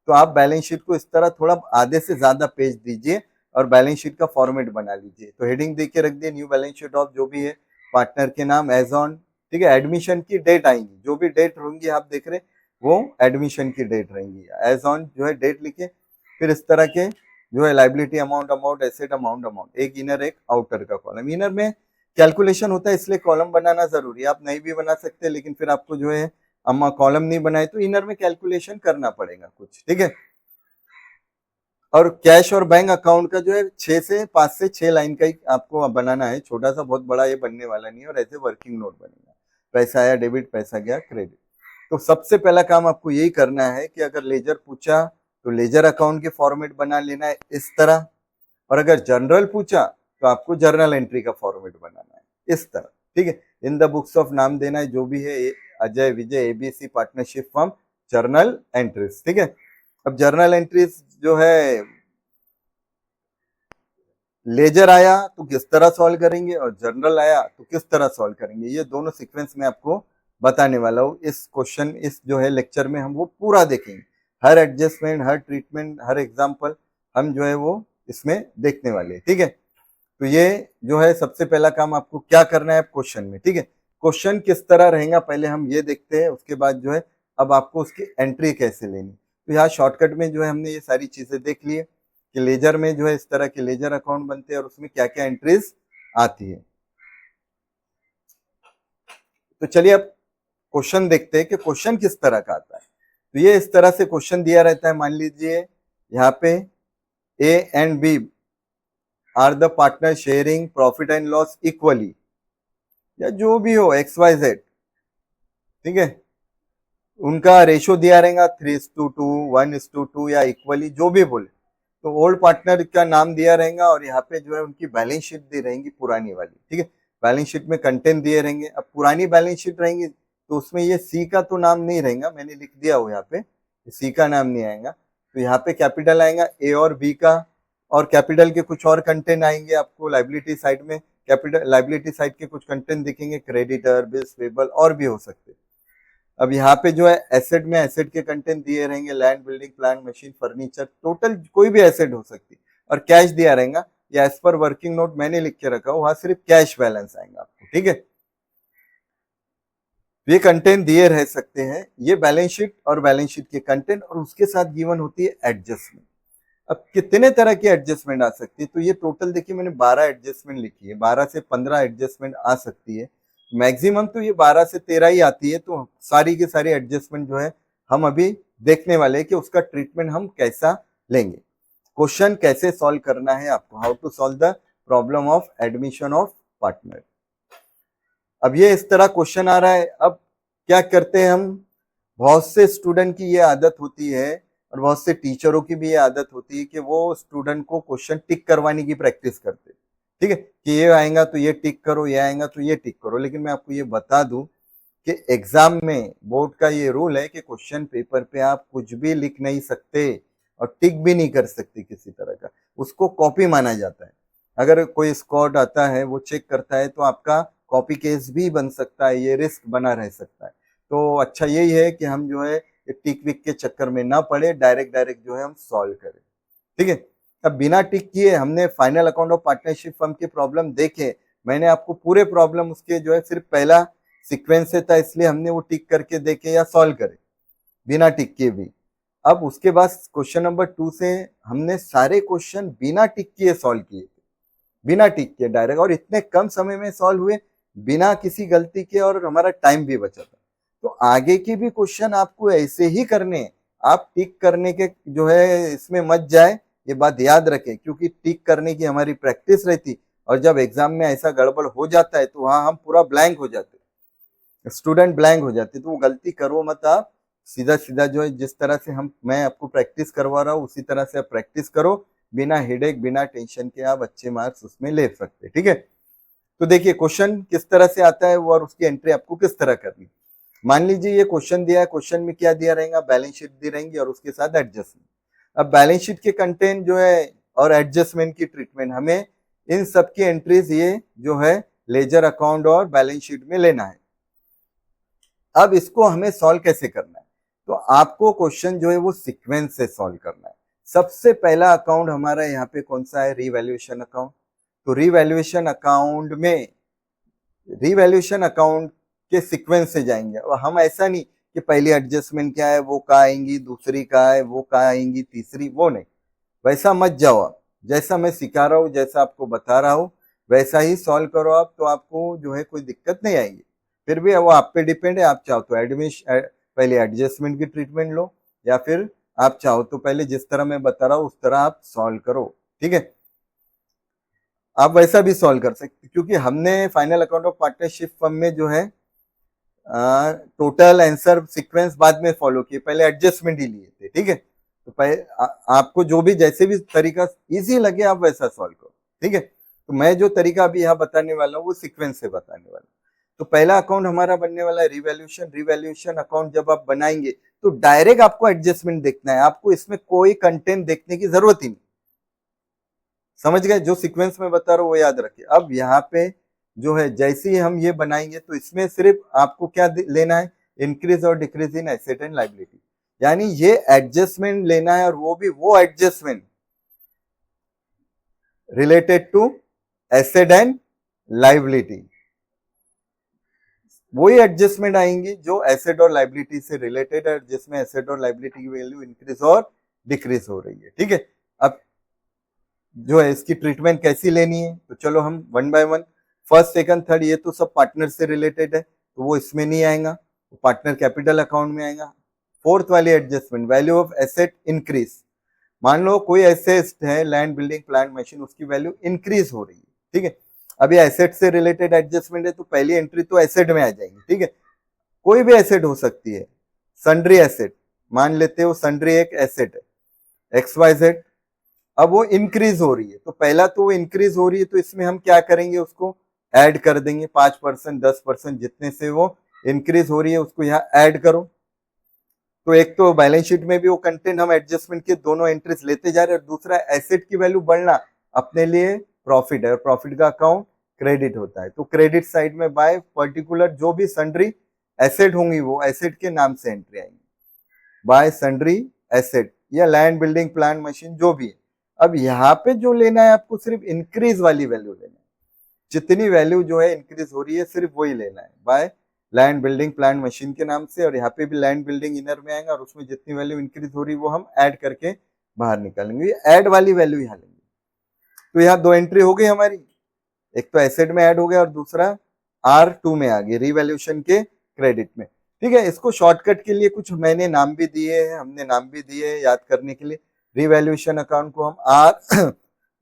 तो आप बैलेंस शीट को इस तरह थोड़ा आधे से ज्यादा पेज दीजिए और बैलेंस शीट का फॉर्मेट बना लीजिए। तो हेडिंग दे के रख दिए, न्यू बैलेंस शीट ऑफ जो भी है पार्टनर के नाम एज ऑन, ठीक है। एडमिशन की डेट आएंगी, जो भी डेट होंगी आप देख रहे वो एडमिशन की डेट रहेंगी, एज ऑन जो है डेट लिखे। फिर इस तरह के जो है लाइबिलिटी अमाउंट एसेट अमाउंट, एक इनर एक आउटर का कॉलम। इनर में कैलकुलेशन होता है इसलिए कॉलम बनाना जरूरी है, आप नहीं भी बना सकते, लेकिन फिर आपको जो है अम्मा कॉलम नहीं बनाए तो इनर में कैलकुलेशन करना पड़ेगा कुछ, ठीक है। और कैश और बैंक अकाउंट का जो है 5 से 6 लाइन का ही आपको बनाना है, छोटा सा बहुत बड़ा ये बनने वाला नहीं है। और ऐसे वर्किंग नोट बनेगा, पैसा आया डेबिट, पैसा गया क्रेडिट। तो सबसे पहला काम आपको यही करना है कि अगर लेजर पूछा तो लेजर अकाउंट के फॉर्मेट बना लेना है इस तरह, और अगर जर्नल पूछा तो आपको जर्नल एंट्री का फॉर्मेट बनाना है इस तरह, ठीक है। इन द बुक्स ऑफ नाम देना है जो भी है, Ajay Vijay ABC partnership firm journal entries, ठीक है। अब जर्नल एंट्रीज जो है लेजर आया तो किस तरह सॉल्व करेंगे और जर्नल आया तो किस तरह सॉल्व करेंगे, ये दोनों सीक्वेंस में आपको बताने वाला हूँ। इस क्वेश्चन इस जो है लेक्चर में हम वो पूरा देखेंगे, हर एडजस्टमेंट, हर ट्रीटमेंट, हर एग्जाम्पल हम जो है वो इसमें देखने वाले हैं, ठीक है। तो ये जो है सबसे पहला काम आपको क्या करना है क्वेश्चन में, ठीक है। क्वेश्चन किस तरह रहेगा पहले हम ये देखते हैं, उसके बाद जो है अब आपको उसकी एंट्री कैसे लेनी। तो यहाँ शॉर्टकट में जो है हमने ये सारी चीजें देख ली है कि लेजर में जो है इस तरह के लेजर अकाउंट बनते हैं और उसमें क्या क्या एंट्रीज आती है। तो चलिए अब क्वेश्चन देखते हैं कि क्वेश्चन किस तरह का आता है। तो ये इस तरह से क्वेश्चन दिया रहता है, मान लीजिए यहाँ पे A and B are the partner sharing profit and loss equally, या जो भी हो एक्स वाई जेड, ठीक है, उनका रेशियो दिया रहेगा 3:2, 1:2 या इक्वली, जो भी बोले। तो ओल्ड पार्टनर का नाम दिया रहेगा और यहाँ पे जो है उनकी बैलेंस शीट दी रहेंगी पुरानी वाली, ठीक है। बैलेंस शीट में कंटेंट दिए रहेंगे। अब पुरानी बैलेंस शीट रहेंगी तो उसमें ये सी का तो नाम नहीं रहेगा, मैंने लिख दिया हो यहाँ पे, सी का नाम नहीं आएगा। तो यहाँ पे कैपिटल आएगा ए और बी का, और कैपिटल के कुछ और कंटेंट आएंगे आपको लाइबिलिटी साइड में। कैपिटल लाइबिलिटी साइड के कुछ कंटेंट दिखेंगे, क्रेडिटर, बिल्स पेबल और भी हो सकते हैं। अब यहाँ पे जो है एसेट में एसेट के कंटेंट दिए रहेंगे, land, building, plant, machine, furniture, total कोई भी एसेट हो सकती है। और कैश दिया रहेगा, या एज पर वर्किंग नोट मैंने लिख के रखा, वहां सिर्फ कैश बैलेंस आएगा आपको, ठीक है। ये कंटेंट दिए रह सकते हैं, ये बैलेंस शीट और बैलेंस शीट के कंटेंट, और उसके साथ गिवन होती है एडजस्टमेंट। अब कितने तरह की एडजस्टमेंट आ सकती है, तो ये टोटल देखिए मैंने 12 एडजस्टमेंट लिखी है, 12 से 15 एडजस्टमेंट आ सकती है। मैक्सिमम तो ये 12 से 13 ही आती है। तो सारी की सारी एडजस्टमेंट जो है हम अभी देखने वाले हैं कि उसका ट्रीटमेंट हम कैसा लेंगे। क्वेश्चन कैसे सॉल्व करना है आपको, how to solve the problem of admission of partner. अब ये इस तरह क्वेश्चन आ रहा है। अब क्या करते हैं हम, बहुत से स्टूडेंट की ये आदत होती है और बहुत से टीचरों की भी ये आदत होती है कि वो स्टूडेंट को क्वेश्चन टिक करवाने की प्रैक्टिस करते हैं, ठीक है, कि ये आएगा तो ये टिक करो, ये आएगा तो ये टिक करो। लेकिन मैं आपको ये बता दूं कि एग्जाम में बोर्ड का ये रूल है कि क्वेश्चन पेपर पे आप कुछ भी लिख नहीं सकते और टिक भी नहीं कर सकते किसी तरह का, उसको कॉपी माना जाता है। अगर कोई स्क्वाड आता है वो चेक करता है तो आपका कॉपी केस भी बन सकता है, ये रिस्क बना रह सकता है। तो अच्छा यही है कि हम जो है टिक विक के चक्कर में ना पड़े, डायरेक्ट जो है हम सॉल्व करें, ठीक है। अब बिना टिक किए हमने final account of partnership firm के प्रॉब्लम देखे, मैंने आपको पूरे प्रॉब्लम उसके जो है सिर्फ पहला सीक्वेंस से था इसलिए हमने वो टिक करके देखे या सॉल्व करे बिना टिक किए भी। अब उसके बाद क्वेश्चन नंबर 2 से हमने सारे क्वेश्चन बिना टिक किए सॉल्व किए, बिना टिक किए डायरेक्ट, और इतने कम समय में सॉल्व हुए बिना किसी गलती के, और हमारा टाइम भी बचा था। तो आगे के भी क्वेश्चन आपको ऐसे ही करने हैं, आप टिक करने के जो है इसमें मत जाए, ये बात याद रखें, क्योंकि टिक करने की हमारी प्रैक्टिस रहती, और जब एग्जाम में ऐसा गड़बड़ हो जाता है तो वहां हम पूरा ब्लैंक हो जाते, स्टूडेंट ब्लैंक हो जाते। तो वो गलती करो मत, आप सीधा सीधा जो है जिस तरह से मैं आपको प्रैक्टिस करवा रहा हूँ उसी तरह से आप प्रैक्टिस करो, बिना हेडेक बिना टेंशन के आप अच्छे मार्क्स उसमें ले सकते, ठीक है। तो देखिए क्वेश्चन किस तरह से आता है वो, और उसकी एंट्री आपको किस तरह करनी। मान लीजिए ये क्वेश्चन दिया है, क्वेश्चन में क्या दिया रहेगा, बैलेंस शीट दी रहेंगी और उसके साथ एडजस्टमेंट। अब बैलेंस शीट के कंटेंट जो है और एडजस्टमेंट की ट्रीटमेंट, हमें इन सब की एंट्रीज ये जो है लेजर अकाउंट और बैलेंस शीट में लेना है। अब इसको हमें सॉल्व कैसे करना है, तो आपको क्वेश्चन जो है वो सीक्वेंस से सॉल्व करना है। सबसे पहला अकाउंट हमारा यहाँ पे कौन सा है, रीवैल्यूएशन अकाउंट। तो रीवैल्यूएशन अकाउंट में रीवैल्यूएशन अकाउंट के सीक्वेंस से जाएंगे, और हम ऐसा नहीं कि पहली एडजस्टमेंट क्या है वो का आएंगी, दूसरी का है वो का आएंगी, तीसरी, वो नहीं, वैसा मत जाओ आप। जैसा मैं सिखा रहा हूँ, जैसा आपको बता रहा हूँ वैसा ही सॉल्व करो आप, तो आपको जो है कोई दिक्कत नहीं आएगी। फिर भी वो आप पे डिपेंड है, आप चाहो तो पहले एडजस्टमेंट की ट्रीटमेंट लो, या फिर आप चाहो तो पहले जिस तरह मैं बता रहा हूँ उस तरह आप सॉल्व करो, ठीक है। आप वैसा भी सॉल्व कर सकते, क्योंकि हमने final account of partnership firm में जो है टोटल आंसर सीक्वेंस बाद में फॉलो किए, पहले एडजस्टमेंट ही लिए थे, ठीक है। तो आपको जो भी जैसे भी तरीका इजी लगे आप वैसा सॉल्व करो, ठीक है। तो मैं जो तरीका अभी यहाँ बताने वाला हूँ वो सीक्वेंस से बताने वाला हूँ। तो पहला अकाउंट हमारा बनने वाला है रिवैल्यूएशन। रिवैल्यूएशन अकाउंट जब आप बनाएंगे तो डायरेक्ट आपको एडजस्टमेंट देखना है, आपको इसमें कोई कंटेंट देखने की जरूरत ही नहीं, समझ गए। जो सीक्वेंस में बता रहा हूँ वो याद रखिए। अब यहाँ पे जो है जैसे ही हम ये बनाएंगे तो इसमें सिर्फ आपको क्या लेना है, इंक्रीज और decrease in asset and liability, यानी ये एडजस्टमेंट लेना है, और वो भी वो adjustment related to asset and liability, वही एडजस्टमेंट आएंगी जो एसेट और लायबिलिटी से रिलेटेड है, जिसमें एसेट और लायबिलिटी की वैल्यू इंक्रीज और डिक्रीज हो रही है, ठीक है। अब जो है इसकी ट्रीटमेंट कैसी लेनी है, तो चलो हम one by one, first second third ये तो सब पार्टनर से रिलेटेड है। तो वो इसमें नहीं आएगा, वो पार्टनर कैपिटल अकाउंट में आएगा। फोर्थ वाली adjustment, value of asset increase. मान लो कोई एसेट है, लैंड, बिल्डिंग, प्लांट, मशीन, उसकी वैल्यू इंक्रीज हो रही है, ठीक है। अब ये एसेट से रिलेटेड एडजस्टमेंट है तो पहली एंट्री तो एसेट में आ जाएगी, ठीक है। कोई भी एसेट हो सकती है, सन्ड्री एसेट मान लेते हो, सन्ड्री एक एसेट है XYZ। अब वो इंक्रीज हो रही है, तो पहला तो वो इंक्रीज हो रही है तो इसमें हम क्या करेंगे, उसको ऐड कर देंगे 5%, 10%, जितने से वो इंक्रीज हो रही है उसको यहाँ ऐड करो। तो एक तो बैलेंस शीट में भी वो कंटेंट हम एडजस्टमेंट के दोनों एंट्रीज लेते जा रहे हैं, और दूसरा एसेट की वैल्यू बढ़ना अपने लिए प्रॉफिट है, और प्रॉफिट का अकाउंट क्रेडिट होता है। तो क्रेडिट साइड में बाय पर्टिकुलर जो भी सन्ड्री एसेट होंगी वो एसेट के नाम से एंट्री आएंगी, बाय सन्ड्री एसेट या लैंड, बिल्डिंग, प्लांट, मशीन जो भी है। अब यहाँ पे जो लेना है आपको सिर्फ इंक्रीज वाली वैल्यू लेना है, जितनी वैल्यू जो है इंक्रीज हो रही है सिर्फ वही लेना है, by land, building, plant, machine के नाम से। और यहाँ पे भी लैंड, बिल्डिंग इनर में आएगा, और उसमें जितनी वैल्यू इंक्रीज हो रही है वो हम ऐड करके बाहर निकालेंगे, ऐड वाली वैल्यू यहाँ लेंगे। तो यहाँ दो एंट्री हो गई हमारी, एक तो एसेट में ऐड हो गया और दूसरा R2 में आ गई, रिवैल्यूएशन के क्रेडिट में, ठीक है। इसको शॉर्टकट के लिए कुछ मैंने नाम भी दिए हैं, हमने नाम भी दिए हैं याद करने के लिए। रिवैल्यूएशन अकाउंट को हम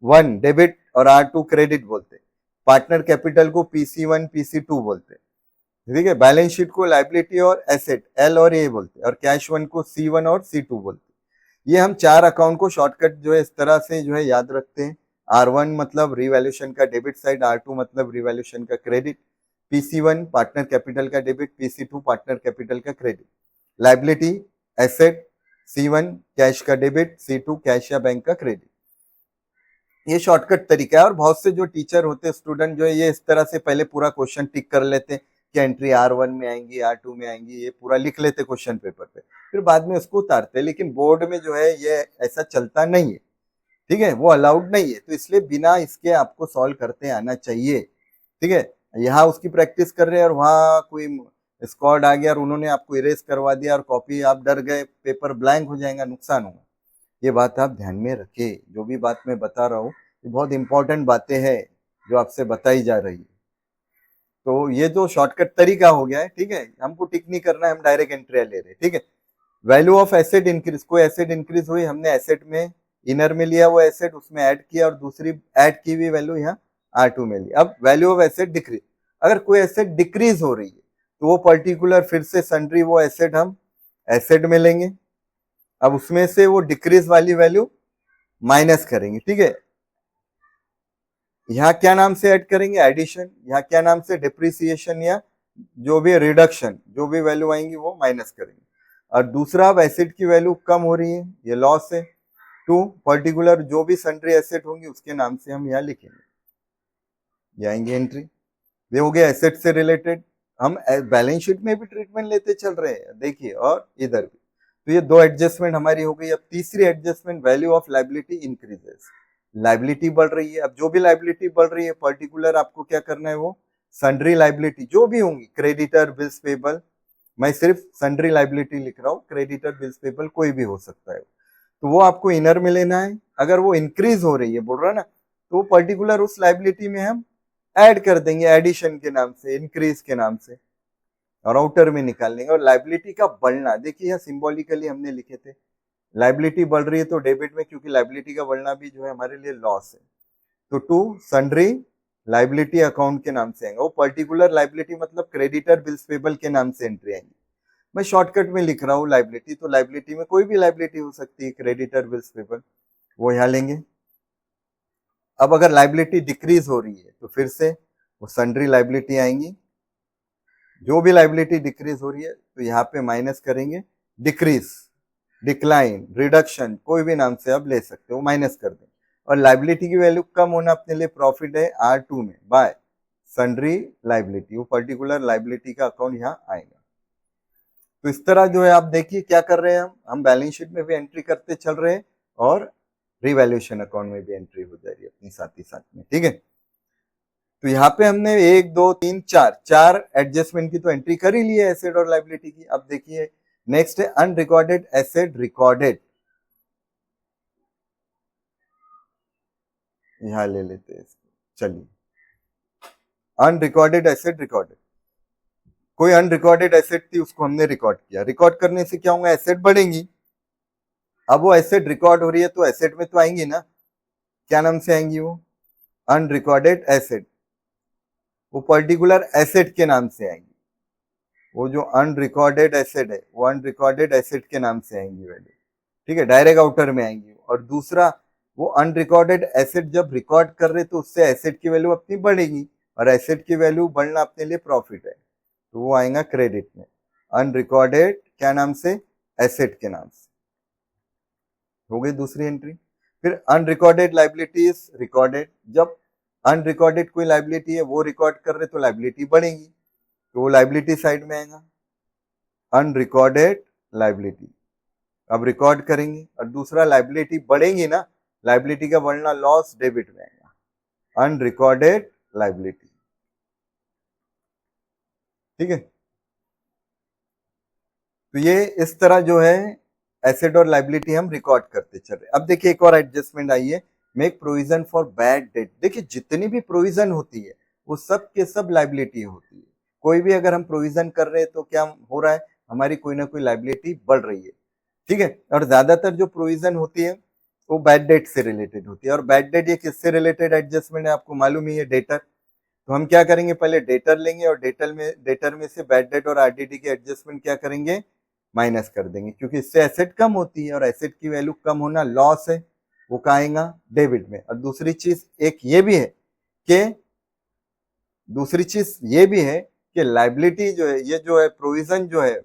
R1 डेबिट और R2 क्रेडिट बोलते हैं, पार्टनर कैपिटल को PC1 PC2 बोलते हैं, ठीक है। बैलेंस शीट को लाइबिलिटी और एसेट L और A बोलते हैं, और कैश वन को C1 और C2 बोलते हैं। ये हम चार अकाउंट को शॉर्टकट जो है इस तरह से जो है याद रखते हैं। R1 मतलब रिवैल्यूएशन का डेबिट साइड, R2 मतलब रिवैल्यूएशन का क्रेडिट, PC1 पार्टनर कैपिटल का डेबिट, PC2 पार्टनर कैपिटल का credit, liability asset, C1 cash का डेबिट, C2 कैश या बैंक का क्रेडिट। ये शॉर्टकट तरीका है, और बहुत से जो टीचर होते हैं, स्टूडेंट जो है ये इस तरह से पहले पूरा क्वेश्चन टिक कर लेते हैं कि एंट्री R1 में आएंगी, R2 में आएंगी, ये पूरा लिख लेते क्वेश्चन पेपर पे, फिर बाद में उसको उतारते हैं। लेकिन बोर्ड में जो है ये ऐसा चलता नहीं है, ठीक है, वो अलाउड नहीं है। तो इसलिए बिना इसके आपको सॉल्व करते आना चाहिए, ठीक है। यहाँ उसकी प्रैक्टिस कर रहे हैं और वहाँ कोई स्क्वाड आ गया और उन्होंने आपको इरेज करवा दिया और कॉपी आप डर गए, पेपर ब्लैंक हो जाएगा, नुकसान होगा। ये बात आप ध्यान में रखें, जो भी बात मैं बता रहा हूँ ये बहुत इंपॉर्टेंट बातें हैं जो आपसे बताई जा रही है। तो ये जो शॉर्टकट तरीका हो गया है, ठीक है, हमको टिक नहीं करना है, हम डायरेक्ट एंट्री ले रहे हैं, ठीक है। वैल्यू ऑफ एसेट इंक्रीज, कोई एसेट इंक्रीज हुई, हमने एसेट में इनर में लिया वो एसेट, उसमें ऐड किया, और दूसरी ऐड की हुई वैल्यू यहाँ R2 में ली। अब वैल्यू ऑफ एसेट डिक्रीज, अगर कोई एसेट डिक्रीज हो रही है तो वो पर्टिकुलर फिर से सन्ड्री वो एसेट हम एसेट में लेंगे। अब उसमें से वो डिक्रीज वाली वैल्यू माइनस करेंगे, ठीक है। यहाँ क्या नाम से ऐड करेंगे, एडिशन, यहाँ क्या नाम से डिप्रिसिएशन, या जो भी रिडक्शन, जो भी वैल्यू आएंगी वो माइनस करेंगे। और दूसरा, अब एसेट की वैल्यू कम हो रही है, ये लॉस है, टू पर्टिकुलर जो भी सन्ड्री एसेट होंगी उसके नाम से हम यहाँ लिखेंगे, ये आएंगे एंट्री। ये हो गया एसेट से रिलेटेड। हम बैलेंस शीट में भी ट्रीटमेंट लेते चल रहे हैं, देखिए, और इधर भी। तो ये दो एडजस्टमेंट हमारी हो गई। अब तीसरी adjustment, value of liability increases, liability बढ़ रही है। अब जो भी लाइबिलिटी बढ़ रही है पर्टिकुलर आपको क्या करना है, वो सन्ड्री लाइबिलिटी जो भी होंगी, क्रेडिटर, बिल्स पेबल, मैं सिर्फ सन्ड्री लाइबिलिटी लिख रहा हूँ, क्रेडिटर, बिल्स पेबल कोई भी हो सकता है, तो वो आपको इनर में लेना है। अगर वो इंक्रीज हो रही है, बोल रहा है ना, तो पर्टिकुलर उस लाइबिलिटी में हम ऐड कर देंगे, एडिशन के नाम से, इंक्रीज के नाम से, और आउटर में निकाल लेंगे। और लाइबिलिटी का बढ़ना, देखिए यहाँ सिंबॉलिकली हमने लिखे थे, लाइबिलिटी बढ़ रही है तो डेबिट में, क्योंकि लाइबिलिटी का बढ़ना भी जो है हमारे लिए लॉस है, तो टू सन्ड्री लाइबिलिटी अकाउंट के नाम से आएंगे। वो पर्टिकुलर लाइबिलिटी मतलब क्रेडिटर, बिल्स पेबल के नाम से एंट्री आएंगी। मैं शॉर्टकट में लिख रहा हूँ लाइबिलिटी, तो लाइबिलिटी में कोई भी लाइबिलिटी हो सकती है, क्रेडिटर, बिल्स पेबल, वो यहाँ लेंगे। अब अगर लाइबिलिटी डिक्रीज हो रही है तो फिर से वो सन्ड्री लाइबिलिटी आएंगी, जो भी लाइबिलिटी डिक्रीज हो रही है तो यहाँ पे माइनस करेंगे, डिक्रीज, डिक्लाइन, रिडक्शन, कोई भी नाम से आप ले सकते हो, माइनस कर दें। और लाइबिलिटी की वैल्यू कम होना अपने लिए प्रॉफिट है, R2 में बाय सन्ड्री लाइबिलिटी, वो पर्टिकुलर लाइबिलिटी का अकाउंट यहाँ आएगा। तो इस तरह जो है आप देखिए क्या कर रहे हैं, हम बैलेंस शीट में भी एंट्री करते चल रहे हैं और रिवैल्यूएशन अकाउंट में भी एंट्री हो जा रही है अपनी साथ ही साथ में, ठीक है। तो यहाँ पे हमने 1 2 3 4 एडजस्टमेंट की तो एंट्री कर ही ली है एसेट और लाइबिलिटी की। अब देखिए नेक्स्ट है अनरिकॉर्डेड एसेट रिकॉर्डेड, यहाँ ले लेते हैं इसको, चलिए। अनरिकॉर्डेड एसेट रिकॉर्डेड, कोई अनरिकॉर्डेड एसेट थी, उसको हमने रिकॉर्ड किया, रिकॉर्ड करने से क्या होगा, एसेट बढ़ेंगी। अब वो एसेट रिकॉर्ड हो रही है तो एसेट में तो आएंगी ना, क्या नाम से आएंगी वो, अनरिकॉर्डेड एसेट, वो पर्टिकुलर एसेट के नाम से आएंगी। वो जो अनरिकॉर्डेड एसेट है वो अनरिकॉर्डेड एसेट के नाम से आएंगी वैल्यू, ठीक है, डायरेक्ट आउटर में आएंगी। और दूसरा, वो अनरिकॉर्डेड एसेट जब रिकॉर्ड कर रहे तो उससे एसेट की वैल्यू अपनी बढ़ेगी, और एसेट की वैल्यू बढ़ना अपने लिए प्रॉफिट है, तो वो आएगा क्रेडिट में, अनरिकॉर्डेड क्या नाम से, एसेट के नाम से। हो गई दूसरी एंट्री। फिर अनरिकॉर्डेड लाइबिलिटीज रिकॉर्डेड, जब अनरिकॉर्डेड कोई लाइबिलिटी है वो रिकॉर्ड कर रहे तो लाइबिलिटी बढ़ेगी, तो वो लाइबिलिटी साइड में आएगा, अनरिकॉर्डेड लाइबिलिटी। अब रिकॉर्ड करेंगे, और दूसरा लाइबिलिटी बढ़ेगी ना, लाइबिलिटी का बढ़ना लॉस डेबिट में आएगा, अनरिकॉर्डेड लाइबिलिटी, ठीक है। तो ये इस तरह जो है एसेट और लाइबिलिटी हम रिकॉर्ड करते चल रहे। अब देखिए एक और एडजस्टमेंट आई है, make provision for bad debt. देखिए जितनी भी प्रोविजन होती है वो सब के सब लाइबिलिटी होती है। कोई भी अगर हम प्रोविजन कर रहे हैं तो क्या हो रहा है, हमारी कोई ना कोई लाइबिलिटी बढ़ रही है, ठीक है। और ज्यादातर जो प्रोविजन होती है वो बैड डेट से रिलेटेड होती है। और बैड डेट ये किससे रिलेटेड एडजस्टमेंट है, आपको मालूम ही है, डेटर। तो हम क्या करेंगे, पहले डेटर लेंगे और डेटर में से बैड डेट और आरडीडी की एडजस्टमेंट क्या करेंगे, माइनस कर देंगे, क्योंकि इससे एसेट कम होती है और एसेट की वैल्यू कम होना लॉस है, वो कहाँ आएगा, डेबिट में। और दूसरी चीज एक ये भी है कि लाइबिलिटी जो है, ये जो है प्रोविजन जो है,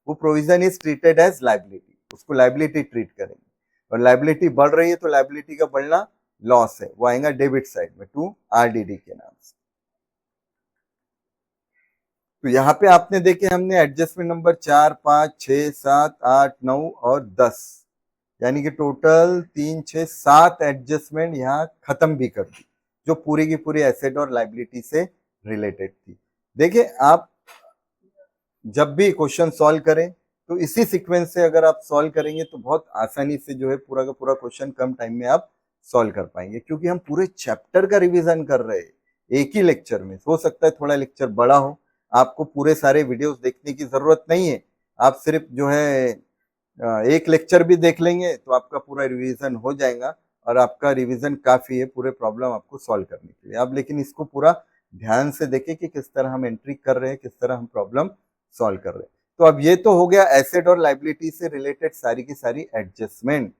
वो provision is treated as liability, उसको लाइबिलिटी ट्रीट करेंगे। और लाइबिलिटी बढ़ रही है तो लाइबिलिटी का बढ़ना लॉस है, वो आएगा डेबिट साइड में टू आरडीडी के नाम से। तो यहाँ पे आपने देखे हमने एडजस्टमेंट नंबर 4, 5, 6, 7, 8, 9 और 10, यानी कि टोटल 3, 6, 7 एडजस्टमेंट यहाँ खत्म भी कर दी, जो पूरी की पूरी एसेट और लाइबिलिटी से रिलेटेड थी। देखिए आप जब भी क्वेश्चन सॉल्व करें तो इसी सीक्वेंस से अगर आप सॉल्व करेंगे तो बहुत आसानी से जो है पूरा का पूरा क्वेश्चन कम टाइम में आप सॉल्व कर पाएंगे, क्योंकि हम पूरे चैप्टर का रिवीजन कर रहे हैं एक ही लेक्चर में। हो सकता है थोड़ा लेक्चर बड़ा हो, आपको पूरे सारे वीडियोस देखने की जरूरत नहीं है, आप सिर्फ जो है एक लेक्चर भी देख लेंगे तो आपका पूरा रिवीजन हो जाएगा, और आपका रिवीजन काफी है पूरे प्रॉब्लम आपको सॉल्व करने के लिए। आप लेकिन इसको पूरा ध्यान से देखें कि किस तरह हम एंट्री कर रहे हैं, किस तरह हम प्रॉब्लम सॉल्व कर रहे हैं। तो अब ये तो हो गया एसेट और लाइबिलिटी से रिलेटेड सारी की सारी एडजस्टमेंट,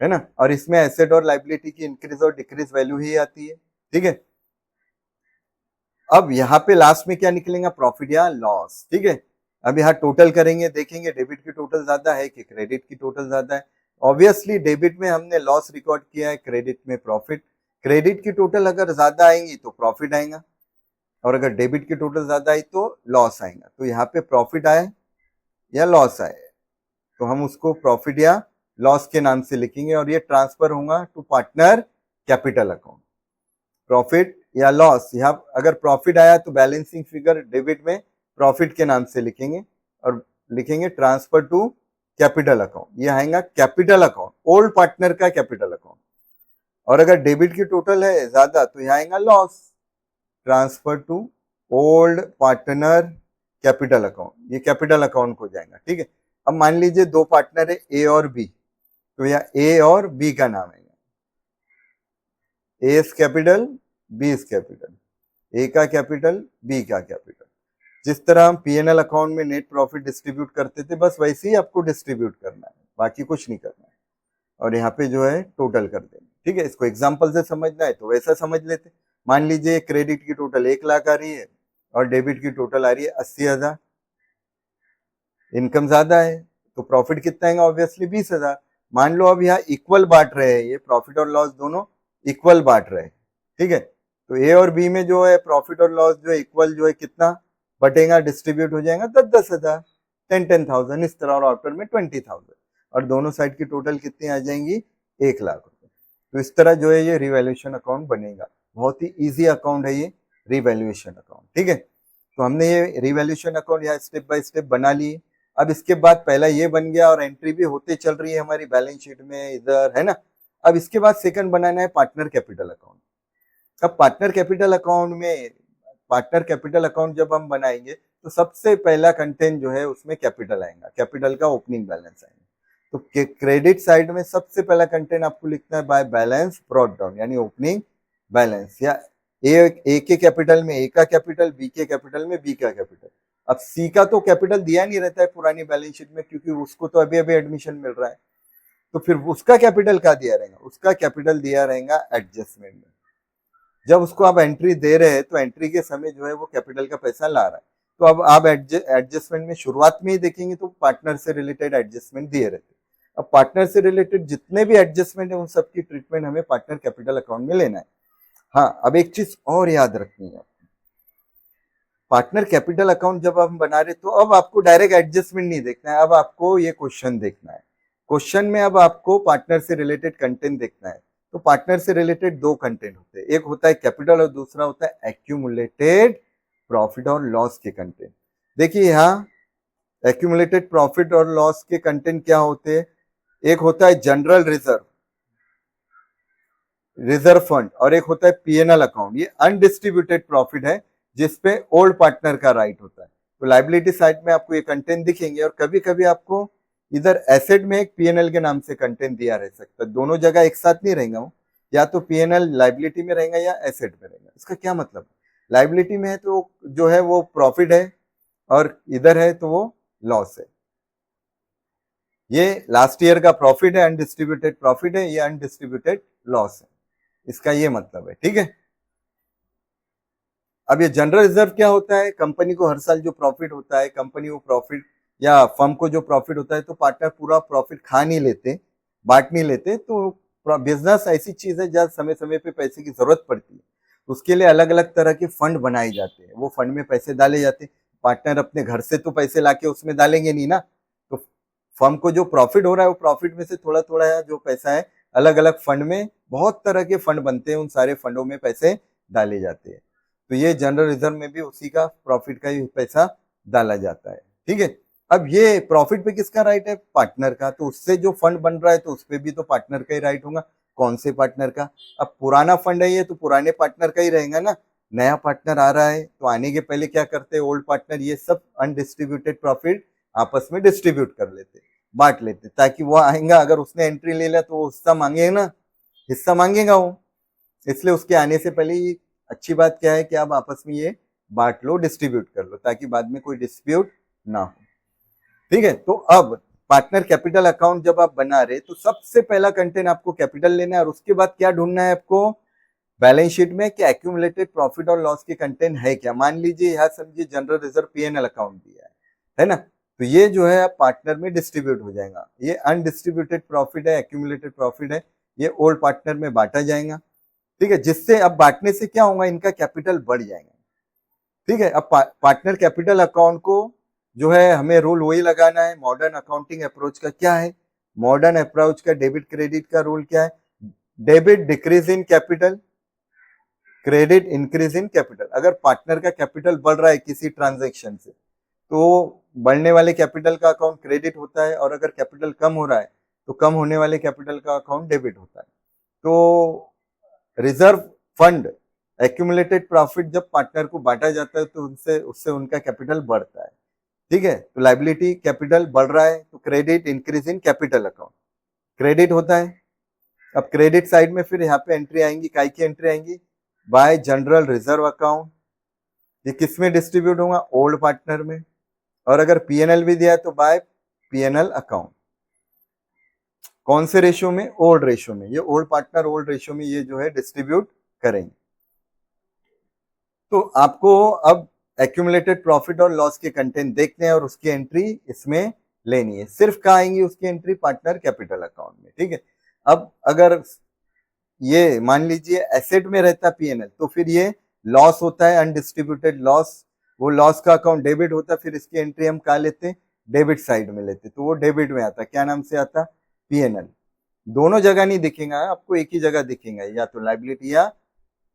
है ना। और इसमें एसेट और लाइबिलिटी की इंक्रीज और डिक्रीज वैल्यू ही आती है, ठीक है। अब यहाँ पे लास्ट में क्या निकलेगा, प्रॉफिट या लॉस, ठीक है। अब यहाँ टोटल करेंगे, देखेंगे डेबिट की टोटल ज्यादा है कि क्रेडिट की टोटल ज्यादा है। ऑब्वियसली डेबिट में हमने लॉस रिकॉर्ड किया है, क्रेडिट में प्रॉफिट। क्रेडिट की टोटल अगर ज्यादा आएंगी तो प्रॉफिट आएगा, और अगर डेबिट की टोटल ज्यादा आई तो लॉस आएगा। तो यहाँ पे प्रॉफिट आए या लॉस आए तो हम उसको प्रॉफिट या लॉस के नाम से लिखेंगे, और ये ट्रांसफर होगा to partner capital account. Profit या लॉस, यहाँ अगर प्रॉफिट आया तो बैलेंसिंग फिगर डेबिट में प्रॉफिट के नाम से लिखेंगे, और लिखेंगे ट्रांसफर टू कैपिटल अकाउंट, ये आएगा कैपिटल अकाउंट, ओल्ड पार्टनर का कैपिटल अकाउंट। और अगर डेबिट की टोटल है ज्यादा तो यहाँ आएगा loss, transfer to old partner capital account, ये कैपिटल अकाउंट को जाएगा, ठीक है। अब मान लीजिए दो पार्टनर है ए और बी, तो यहाँ ए और बी का नाम है, A is capital, B is capital, A का कैपिटल, बी का कैपिटल। जिस तरह हम पीएनएल अकाउंट में नेट प्रॉफिट डिस्ट्रीब्यूट करते थे, बस वैसे ही आपको डिस्ट्रीब्यूट करना है, बाकी कुछ नहीं करना है। और यहाँ पे जो है टोटल कर देंगे, ठीक है। इसको एग्जांपल से समझना है तो वैसा समझ लेते। मान लीजिए क्रेडिट की टोटल 1 लाख आ रही है और डेबिट की टोटल आ रही है 80,000। इनकम ज्यादा है तो प्रॉफिट कितना आएगा, ऑब्वियसली 20,000। मान लो अब यहाँ इक्वल बांट रहे हैं, ये प्रॉफिट और लॉस दोनों इक्वल बांट रहे हैं, ठीक है। तो ए और बी में जो है प्रॉफिट और लॉस जो है इक्वल जो है कितना बटेगा, डिस्ट्रीब्यूट हो जाएगा 10,000, 10,000 इस तरह, और आउटर में 20,000, और दोनों साइड की टोटल कितनी आ जाएंगी, 1 लाख रुपए। तो इस तरह जो है ये रिवैल्यूएशन अकाउंट बनेगा। बहुत ही इजी अकाउंट है ये रिवैल्यूएशन अकाउंट, ठीक है। तो हमने ये रिवैल्यूएशन अकाउंट यहाँ स्टेप बाय स्टेप बना लिए। अब इसके बाद पहला ये बन गया और एंट्री भी होते चल रही है हमारी बैलेंस शीट में इधर, है ना। अब इसके बाद सेकंड बनाना है पार्टनर कैपिटल अकाउंट। अब पार्टनर कैपिटल अकाउंट में, पार्टनर कैपिटल अकाउंट जब हम बनाएंगे तो सबसे पहला कंटेंट जो है उसमें कैपिटल आएगा, कैपिटल का ओपनिंग बैलेंस आएगा। तो क्रेडिट साइड में सबसे पहला कंटेंट आपको लिखना है बाय बैलेंस ब्रॉट डाउन, यानी ओपनिंग बैलेंस, या ए के कैपिटल में ए का कैपिटल, बी के कैपिटल में बी का कैपिटल। अब सी का तो कैपिटल दिया नहीं रहता है पुरानी बैलेंस शीट में, क्योंकि उसको तो अभी अभी एडमिशन मिल रहा है, तो फिर उसका कैपिटल क्या दिया रहेगा, उसका कैपिटल दिया रहेगा एडजस्टमेंट में। जब उसको आप एंट्री दे रहे हैं तो एंट्री के समय जो है वो कैपिटल का पैसा ला रहा है, तो अब आप एडजस्टमेंट में शुरुआत में ही देखेंगे तो पार्टनर से रिलेटेड एडजस्टमेंट दिए रहते हैं। अब पार्टनर से रिलेटेड जितने भी एडजस्टमेंट है उन सबकी ट्रीटमेंट हमें पार्टनर कैपिटल अकाउंट में लेना है। हाँ, अब एक चीज और याद रखनी है, पार्टनर कैपिटल अकाउंट जब हम बना रहे तो अब आपको डायरेक्ट एडजस्टमेंट नहीं देखना है, अब आपको ये क्वेश्चन देखना है। क्वेश्चन में अब आपको पार्टनर से रिलेटेड कंटेंट देखना है। तो पार्टनर से रिलेटेड दो कंटेंट होते हैं, एक होता है कैपिटल और दूसरा होता है एक्यूमुलेटेड प्रॉफिट और लॉस के कंटेंट। देखिए यहाँ एक्यूमुलेटेड प्रॉफिट और लॉस के कंटेंट क्या होते हैं, एक होता है जनरल रिजर्व फंड और एक होता है पीएनएल अकाउंट। ये अनडिस्ट्रीब्यूटेड प्रॉफिट है जिसपे ओल्ड पार्टनर का राइट होता है। तो लाइबिलिटी साइड में आपको ये कंटेंट दिखेंगे और कभी कभी आपको इधर एसेट में एक पीएनएल के नाम से कंटेंट दिया रह सकता है, दोनों जगह एक साथ नहीं रहेगा वो, या तो पीएनएल लाइबिलिटी में रहेगा या एसेट में रहेगा। इसका क्या मतलब, लाइबिलिटी में है तो जो है वो प्रॉफिट है और इधर है तो वो लॉस है। ये लास्ट ईयर का प्रॉफिट है, अनडिस्ट्रीब्यूटेड प्रॉफिट है, ये अनडिस्ट्रीब्यूटेड लॉस है, इसका ये मतलब है। ठीक है, अब ये जनरल रिजर्व क्या होता है, कंपनी को हर साल जो प्रॉफिट होता है, कंपनी को प्रॉफिट या फर्म को जो प्रॉफिट होता है तो पार्टनर पूरा प्रॉफिट खा नहीं लेते, बांट नहीं लेते। तो बिजनेस ऐसी चीज है जहाँ समय समय पे पैसे की जरूरत पड़ती है, उसके लिए अलग अलग तरह के फंड बनाए जाते हैं, वो फंड में पैसे डाले जाते हैं। पार्टनर अपने घर से तो पैसे लाके उसमें डालेंगे नहीं ना, तो फर्म को जो प्रॉफिट हो रहा है वो प्रॉफिट में से थोड़ा थोड़ा जो पैसा है अलग अलग फंड में, बहुत तरह के फंड बनते हैं, उन सारे फंडों में पैसे डाले जाते हैं। तो ये जनरल रिजर्व में भी उसी का प्रॉफिट का ही पैसा डाला जाता है। ठीक है, अब ये प्रॉफिट पे किसका राइट है, पार्टनर का, तो उससे जो फंड बन रहा है तो उस पर भी तो पार्टनर का ही राइट होगा। कौन से पार्टनर का, अब पुराना फंड है ये तो पुराने पार्टनर का ही रहेगा ना, नया पार्टनर आ रहा है तो आने के पहले क्या करते हैं ओल्ड पार्टनर, ये सब अनडिस्ट्रीब्यूटेड प्रॉफिट आपस में डिस्ट्रीब्यूट कर लेते, बांट लेते, ताकि वो आएगा अगर उसने एंट्री ले लिया तो वो हिस्सा मांगेगा ना, हिस्सा मांगेगा वो, इसलिए उसके आने से पहले ही अच्छी बात क्या है कि आप आपस में ये बांट लो, डिस्ट्रीब्यूट कर लो, ताकि बाद में कोई डिस्प्यूट ना हो। ठीक है, तो अब पार्टनर कैपिटल अकाउंट जब आप बना रहे तो सबसे पहला कंटेंट आपको कैपिटल लेना है और उसके बाद क्या ढूंढना है आपको बैलेंस शीट में कि एक्यूमुलेटेड प्रॉफिट और लॉस के कंटेंट है क्या। मान लीजिए यहाँ समझिए जनरल रिजर्व पीएनएल अकाउंट दिया है ना, तो ये जो है पार्टनर में डिस्ट्रीब्यूट हो जाएगा। ये अनडिस्ट्रीब्यूटेड प्रॉफिट है, एक्यूमुलेटेड प्रॉफिट है, ये ओल्ड पार्टनर में बांटा जाएगा। ठीक है, जिससे अब बांटने से क्या होगा, इनका कैपिटल बढ़ जाएगा। ठीक है, अब पार्टनर कैपिटल अकाउंट को जो है हमें रूल वही लगाना है। मॉडर्न अकाउंटिंग अप्रोच का क्या है, मॉडर्न अप्रोच का डेबिट क्रेडिट का रूल क्या है, debit decrease in capital, credit increase in capital. अगर पार्टनर का कैपिटल बढ़ रहा है किसी ट्रांजैक्शन से तो बढ़ने वाले कैपिटल का अकाउंट क्रेडिट होता है, और अगर कैपिटल कम हो रहा है तो कम होने वाले कैपिटल का अकाउंट डेबिट होता है। तो रिजर्व फंड एक्यूमुलेटेड प्रॉफिट जब पार्टनर को बांटा जाता है तो उससे उनका कैपिटल बढ़ता है। ठीक है, तो लाइबिलिटी कैपिटल बढ़ रहा है तो credit increase in capital account, credit होता है। अब क्रेडिट साइड में फिर यहाँ पे एंट्री आएंगी, काय की एंट्री आएंगी, बाय जनरल रिजर्व अकाउंट। ये किस में डिस्ट्रीब्यूट होगा, ओल्ड पार्टनर में, और अगर पीएनएल भी दिया है तो बाय पीएनएल अकाउंट। कौन से रेशियो में, ओल्ड रेशियो में, ये ओल्ड पार्टनर ओल्ड रेशियो में ये जो है डिस्ट्रीब्यूट करेंगे। तो आपको अब एक्यूमुलेटेड प्रॉफिट और लॉस के कंटेंट देखने हैं और उसकी एंट्री इसमें लेनी है। सिर्फ कहाँ आएंगी उसकी एंट्री, पार्टनर कैपिटल अकाउंट में। ठीक है, अब अगर ये मान लीजिए एसेट में रहता पीएनएल तो फिर ये लॉस होता है, अनडिस्ट्रीब्यूटेड लॉस, वो लॉस का अकाउंट डेबिट होता है, फिर इसकी एंट्री हम कहाँ लेते हैं, डेबिट साइड में लेते, तो वो डेबिट में आता, क्या नाम से आता, पीएनएल। दोनों जगह नहीं दिखेगा आपको, एक ही जगह दिखेगा, या तो लाइबिलिटी या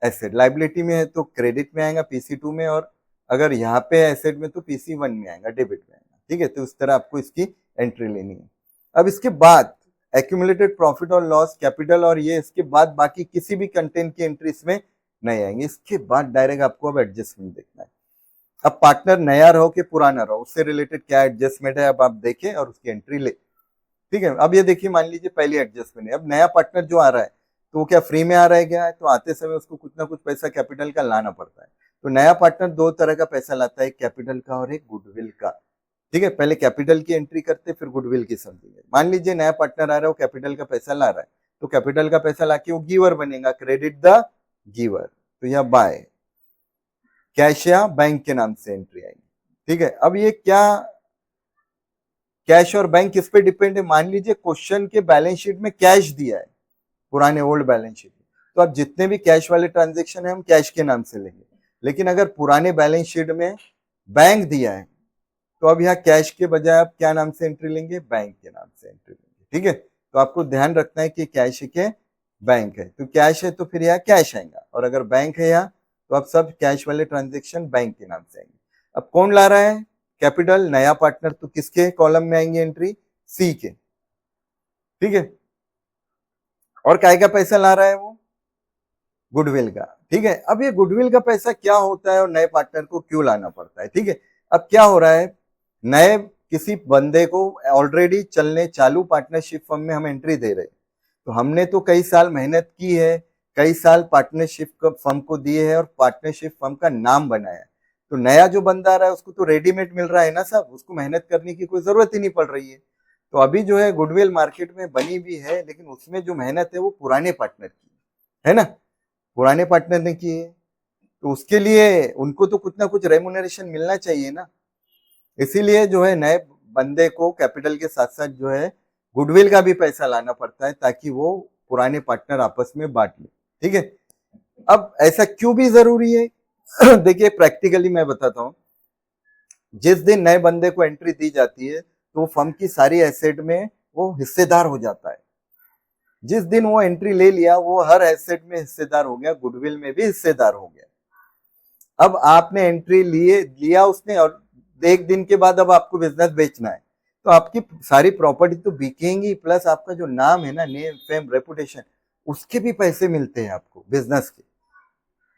एसेट। लाइबिलिटी में है तो क्रेडिट में आएगा PC2 में, और अगर यहाँ पे एसेट में तो PC1 में आएगा, डेबिट में आएगा। ठीक है, तो इस तरह आपको इसकी एंट्री लेनी है। अब इसके बाद एक्यूमुलेटेड प्रॉफिट और लॉस, कैपिटल और ये, इसके बाद बाकी किसी भी कंटेंट की एंट्री इसमें नहीं आएंगे। इसके बाद डायरेक्ट आपको अब एडजस्टमेंट देखना है। अब पार्टनर नया रहो कि पुराना रहो, उससे रिलेटेड क्या एडजस्टमेंट है अब आप देखें और उसकी एंट्री ले। ठीक है, अब ये देखिए, मान लीजिए पहली एडजस्टमेंट है, अब नया पार्टनर जो आ रहा है तो वो क्या फ्री में आ रहा है क्या? तो आते समय उसको कुछ ना कुछ पैसा कैपिटल का लाना पड़ता है। तो नया पार्टनर दो तरह का पैसा लाता है, एक कैपिटल का और एक गुडविल का। ठीक है, पहले कैपिटल की एंट्री करते फिर गुडविल की समझेंगे। मान लीजिए नया पार्टनर आ रहा है, वो कैपिटल का पैसा ला रहा है, तो कैपिटल का पैसा लाके वो गिवर बनेगा, क्रेडिट द गिवर। तो यह बाय कैश या बैंक के नाम से एंट्री आएगी। ठीक है, अब ये क्या कैश और बैंक किस पे डिपेंड है? मान लीजिए क्वेश्चन के बैलेंस शीट में कैश दिया है, पुराने ओल्ड बैलेंस शीट में, तो अब जितने भी कैश वाले ट्रांजेक्शन है हम कैश के नाम से लेंगे। लेकिन अगर पुराने बैलेंस शीट में बैंक दिया है तो अब यहाँ कैश के बजाय आप क्या नाम से एंट्री लेंगे? बैंक के नाम से एंट्री लेंगे। ठीक है, तो आपको ध्यान रखना है कि कैश है के बैंक है, तो कैश है तो फिर यहाँ कैश आएगा, और अगर बैंक है यहाँ तो अब सब कैश वाले ट्रांजेक्शन बैंक के नाम से आएंगे। अब कौन ला रहा है कैपिटल? नया पार्टनर, तो किसके कॉलम में आएंगे एंट्री? सी के। ठीक है, और काय का पैसा ला रहा है वो? गुडविल का। ठीक है, अब ये गुडविल का पैसा क्या होता है और नए पार्टनर को क्यों लाना पड़ता है? ठीक है, अब क्या हो रहा है, नए किसी बंदे को ऑलरेडी चलने चालू पार्टनरशिप फर्म में हम एंट्री दे रहे हैं, तो हमने तो कई साल मेहनत की है, कई साल पार्टनरशिप फर्म को दिए है और पार्टनरशिप फर्म का नाम बनाया है। तो नया जो बंदा आ रहा है उसको तो रेडीमेड मिल रहा है ना साहब, उसको मेहनत करने की कोई जरूरत ही नहीं पड़ रही है। तो अभी जो है गुडविल मार्केट में बनी भी है, लेकिन उसमें जो मेहनत है वो पुराने पार्टनर की है ना, पुराने पार्टनर ने की है, तो उसके लिए उनको तो कुछ ना कुछ रेमुनरेशन मिलना चाहिए ना। इसीलिए जो है नए बंदे को कैपिटल के साथ साथ जो है गुडविल का भी पैसा लाना पड़ता है, ताकि वो पुराने पार्टनर आपस में बांट ले। ठीक है, अब ऐसा क्यों भी जरूरी है? देखिए प्रैक्टिकली मैं बताता हूं, जिस दिन नए बंदे को एंट्री दी जाती है तो फर्म की सारी एसेट में वो हिस्सेदार हो जाता है। जिस दिन वो एंट्री ले लिया वो हर एसेट में हिस्सेदार हो गया, गुडविल में भी हिस्सेदार हो गया। अब आपने एंट्री लिया उसने, और एक दिन के बाद अब आपको बिजनेस बेचना है, तो आपकी सारी प्रॉपर्टी तो बिकेंगी, प्लस आपका जो नाम है ना, नेम फेम रेपुटेशन, उसके भी पैसे मिलते हैं आपको बिजनेस के।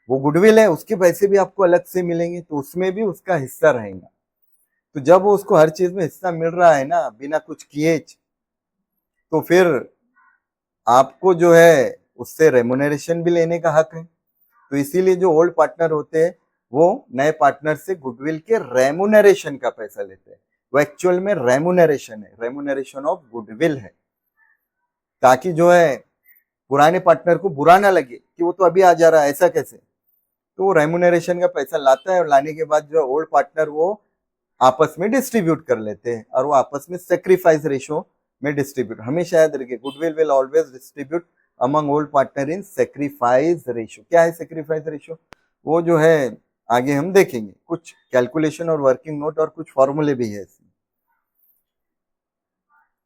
वो गुडविल है उसके पैसे भी आपको अलग से मिलेंगे, तो उसमें भी उसका हिस्सा रहेगा। तो जब वो उसको हर चीज में हिस्सा मिल रहा है ना बिना कुछ किए, तो फिर आपको जो है उससे रेमुनरेशन भी लेने का हक है। तो इसीलिए जो ओल्ड पार्टनर होते हैं वो नए पार्टनर से गुडविल के रेमुनरेशन का पैसा लेते हैं। वो एक्चुअल में रेमुनरेशन है, रेमुनरेशन ऑफ गुडविल है, ताकि जो है पुराने पार्टनर को बुरा ना लगे कि वो तो अभी आ जा रहा है, ऐसा कैसे। तो वो रेमुनरेशन का पैसा लाता है, और लाने के बाद जो ओल्ड पार्टनर वो आपस में डिस्ट्रीब्यूट कर लेते हैं, और वो आपस में सेक्रीफाइस रेशो में डिस्ट्रीब्यूट, हमेशा याद रखिए, goodwill will always distribute among old partner in sacrifice ratio. क्या है सेक्रीफाइस रेशो? वो जो है आगे हम देखेंगे, कुछ कैलकुलेशन और वर्किंग नोट और कुछ फॉर्मूले भी है इसमें।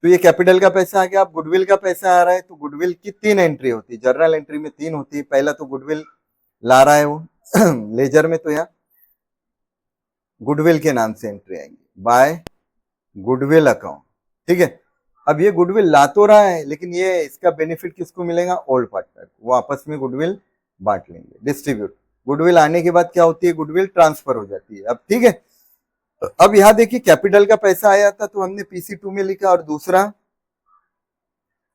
तो ये कैपिटल का पैसा आ गया। अब गुडविल का पैसा आ रहा है, तो गुडविल की 3 एंट्री होती है, जर्नल एंट्री में 3 होती है। पहला तो गुडविल ला रहा है वो लेजर में, तो यहाँ गुडविल के नाम से एंट्री आएंगी, बाय गुडविल अकाउंट। ठीक है, अब ये गुडविल ला तो रहा है, लेकिन ये इसका बेनिफिट किसको मिलेगा? ओल्ड पार्टनर, वो आपस में गुडविल बांट लेंगे, डिस्ट्रीब्यूट। गुडविल आने के बाद क्या होती है? गुडविल ट्रांसफर हो जाती है। अब ठीक है, अब यहां देखिए कैपिटल का पैसा आया था तो हमने PC2 में लिखा, और दूसरा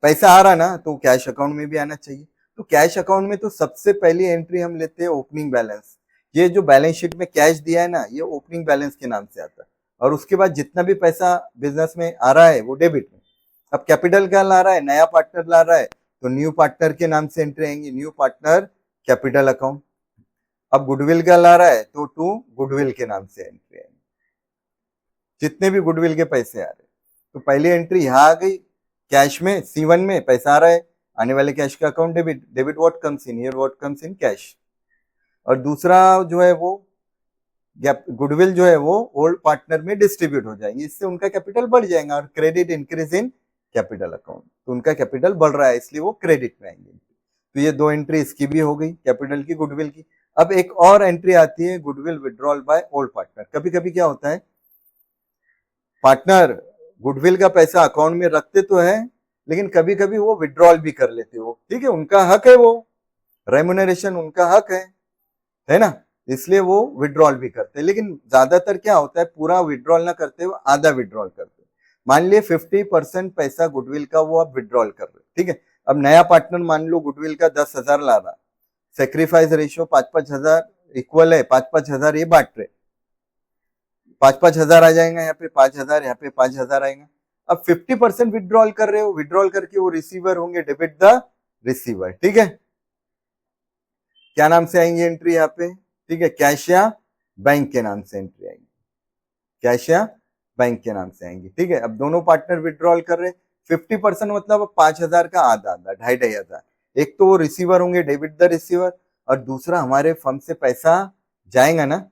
पैसा आ रहा ना तो कैश अकाउंट में भी आना चाहिए। तो कैश अकाउंट में तो सबसे पहली एंट्री हम लेते हैं ओपनिंग बैलेंस। ये जो बैलेंस शीट में कैश दिया है ना, ये ओपनिंग बैलेंस के नाम से आता है, और उसके बाद जितना भी पैसा बिजनेस में आ रहा है वो डेबिट में। अब कैपिटल का ला रहा है, नया पार्टनर ला रहा है, तो न्यू पार्टनर के नाम से एंट्री आएंगी, न्यू पार्टनर कैपिटल अकाउंट। अब गुडविल का ला रहा है तो टू गुडविल के नाम से एंट्री आएंगी, जितने भी गुडविल के पैसे आ रहे हैं। तो पहली एंट्री यहाँ आ गई कैश में, C1 में पैसा आ रहा है, आने वाले कैश का account debit, debit what comes in here, what comes in cash. और दूसरा जो है वो गुडविल जो है वो ओल्ड पार्टनर में डिस्ट्रीब्यूट हो जाएंगे, इससे उनका कैपिटल बढ़ जाएगा, और credit increase in capital account, तो उनका कैपिटल बढ़ रहा है इसलिए वो क्रेडिट में आएंगे। तो ये 2 एंट्री इसकी भी हो गई, कैपिटल की, गुडविल की। अब एक और एंट्री आती है goodwill withdrawal by old partner. कभी कभी क्या होता है, पार्टनर गुडविल का पैसा अकाउंट में रखते तो है, लेकिन कभी कभी वो विड्रॉल भी कर लेते हो। ठीक है, उनका हक है, वो रेमुनरेशन उनका हक है ना। इसलिए वो विड्रॉल भी करते हैं। लेकिन ज्यादातर क्या होता है, पूरा विड्रॉल ना करते हुए आधा विड्रॉल करते हैं। मान लिए 50% पैसा गुडविल का वो आप विड्रॉल कर रहे, ठीक है। अब नया पार्टनर मान लो गुडविल का 10,000 ला रहा, सेक्रीफाइस रेशियो 5,000 इक्वल है, 5,000 ये बांट रहे, 5,000 आ जाएगा यहाँ पे, 5,000 यहाँ पे 5,000 आएगा। अब 50% विड्रॉल कर रहे हो, विड्रॉल करके वो रिसीवर होंगे, डेबिट द रिसीवर, ठीक है। क्या नाम से आएंगे एंट्री यहाँ पे, ठीक है, कैश या बैंक के नाम से एंट्री आएगी, कैश या बैंक के नाम से आएंगी, ठीक है। अब दोनों पार्टनर विड्रॉल कर रहे, 50% मतलब 5,000 का आधा आधा, 2,500। एक तो वो रिसीवर होंगे, डेबिट द रिसीवर, और दूसरा हमारे फर्म से पैसा जाएगा ना,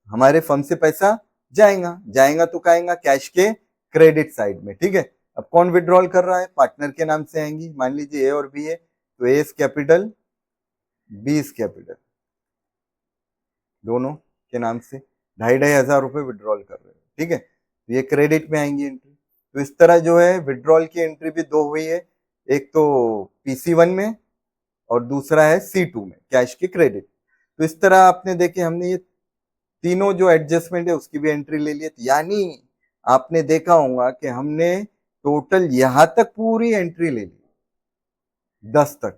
हमारे फर्म से पैसा जाएगा तो कहेगा कैश के क्रेडिट साइड में, ठीक है। अब कौन विड्रॉल कर रहा है, पार्टनर के नाम से आएंगी, मान लीजिए ए और बी है, तो A is capital, B is capital, दोनों के नाम से 2,500 रुपए विड्रॉल कर रहे हैं, ठीक है। तो ये क्रेडिट में आएंगी एंट्री। तो इस तरह जो है विड्रॉल की एंट्री भी दो हुई है, एक तो PC1 में और दूसरा है C2 में, कैश के क्रेडिट। तो इस तरह आपने देखे, हमने ये तीनों जो एडजस्टमेंट है उसकी भी एंट्री ले ली है। यानी आपने देखा होगा कि हमने टोटल यहां तक पूरी एंट्री ले ली, 10 तक,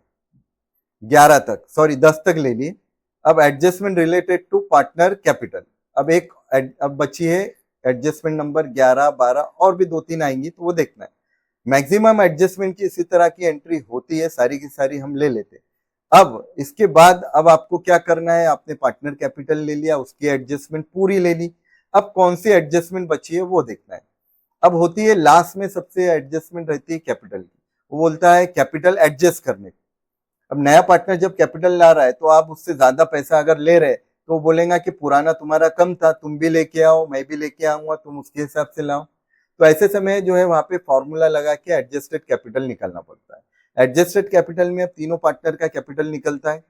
11 तक, सॉरी 10 तक ले ली। अब adjustment related to partner capital, अब बची है एडजस्टमेंट नंबर 11, 12 और भी 2-3 आएंगी, तो वो देखना है। मैक्सिमम एडजस्टमेंट की इसी तरह की एंट्री होती है, सारी की सारी हम ले लेते हैं। अब इसके बाद अब आपको क्या करना है, आपने पार्टनर कैपिटल ले लिया, उसकी एडजस्टमेंट पूरी ले ली, अब कौन सी एडजस्टमेंट बची है वो देखना है। अब होती है लास्ट में सबसे एडजस्टमेंट रहती है कैपिटल की, वो बोलता है कैपिटल एडजस्ट करने को। अब नया पार्टनर जब कैपिटल ला रहा है तो आप उससे ज्यादा पैसा अगर ले रहे तो वो बोलेगा कि पुराना तुम्हारा कम था, तुम भी लेके आओ, मैं भी लेके आऊंगा, तुम उसके हिसाब से लाओ। तो ऐसे समय जो है वहां पे फॉर्मूला लगा के एडजस्टेड कैपिटल निकालना पड़ता है। एडजस्टेड कैपिटल में अब तीनों पार्टनर का कैपिटल निकलता है।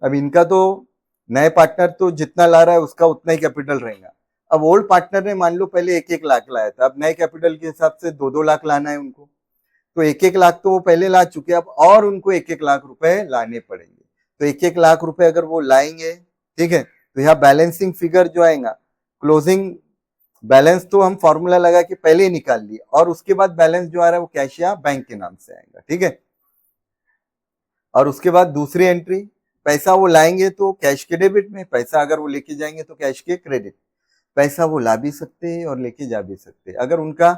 अब इनका तो नए पार्टनर तो जितना ला रहा है उसका उतना ही कैपिटल रहेगा। अब ओल्ड पार्टनर ने मान लो पहले 1-1 लाख लाया था, अब नए कैपिटल के हिसाब से 2-2 लाख लाना है उनको, तो 1-1 लाख तो वो पहले ला चुके, अब और उनको 1-1 लाख रुपए लाने पड़ेंगे। तो 1-1 लाख रुपए अगर वो लाएंगे, ठीक है, तो यहाँ बैलेंसिंग फिगर जो आएगा, क्लोजिंग बैलेंस तो हम फॉर्मूला लगा के पहले ही निकाल लिए, और उसके बाद बैलेंस जो आ रहा है वो कैश या बैंक के नाम से आएगा, ठीक है। और उसके बाद दूसरी एंट्री, पैसा वो लाएंगे तो कैश के डेबिट में, पैसा अगर वो लेके जाएंगे तो कैश के क्रेडिट। पैसा वो ला भी सकते हैं और लेके जा भी सकते हैं। अगर उनका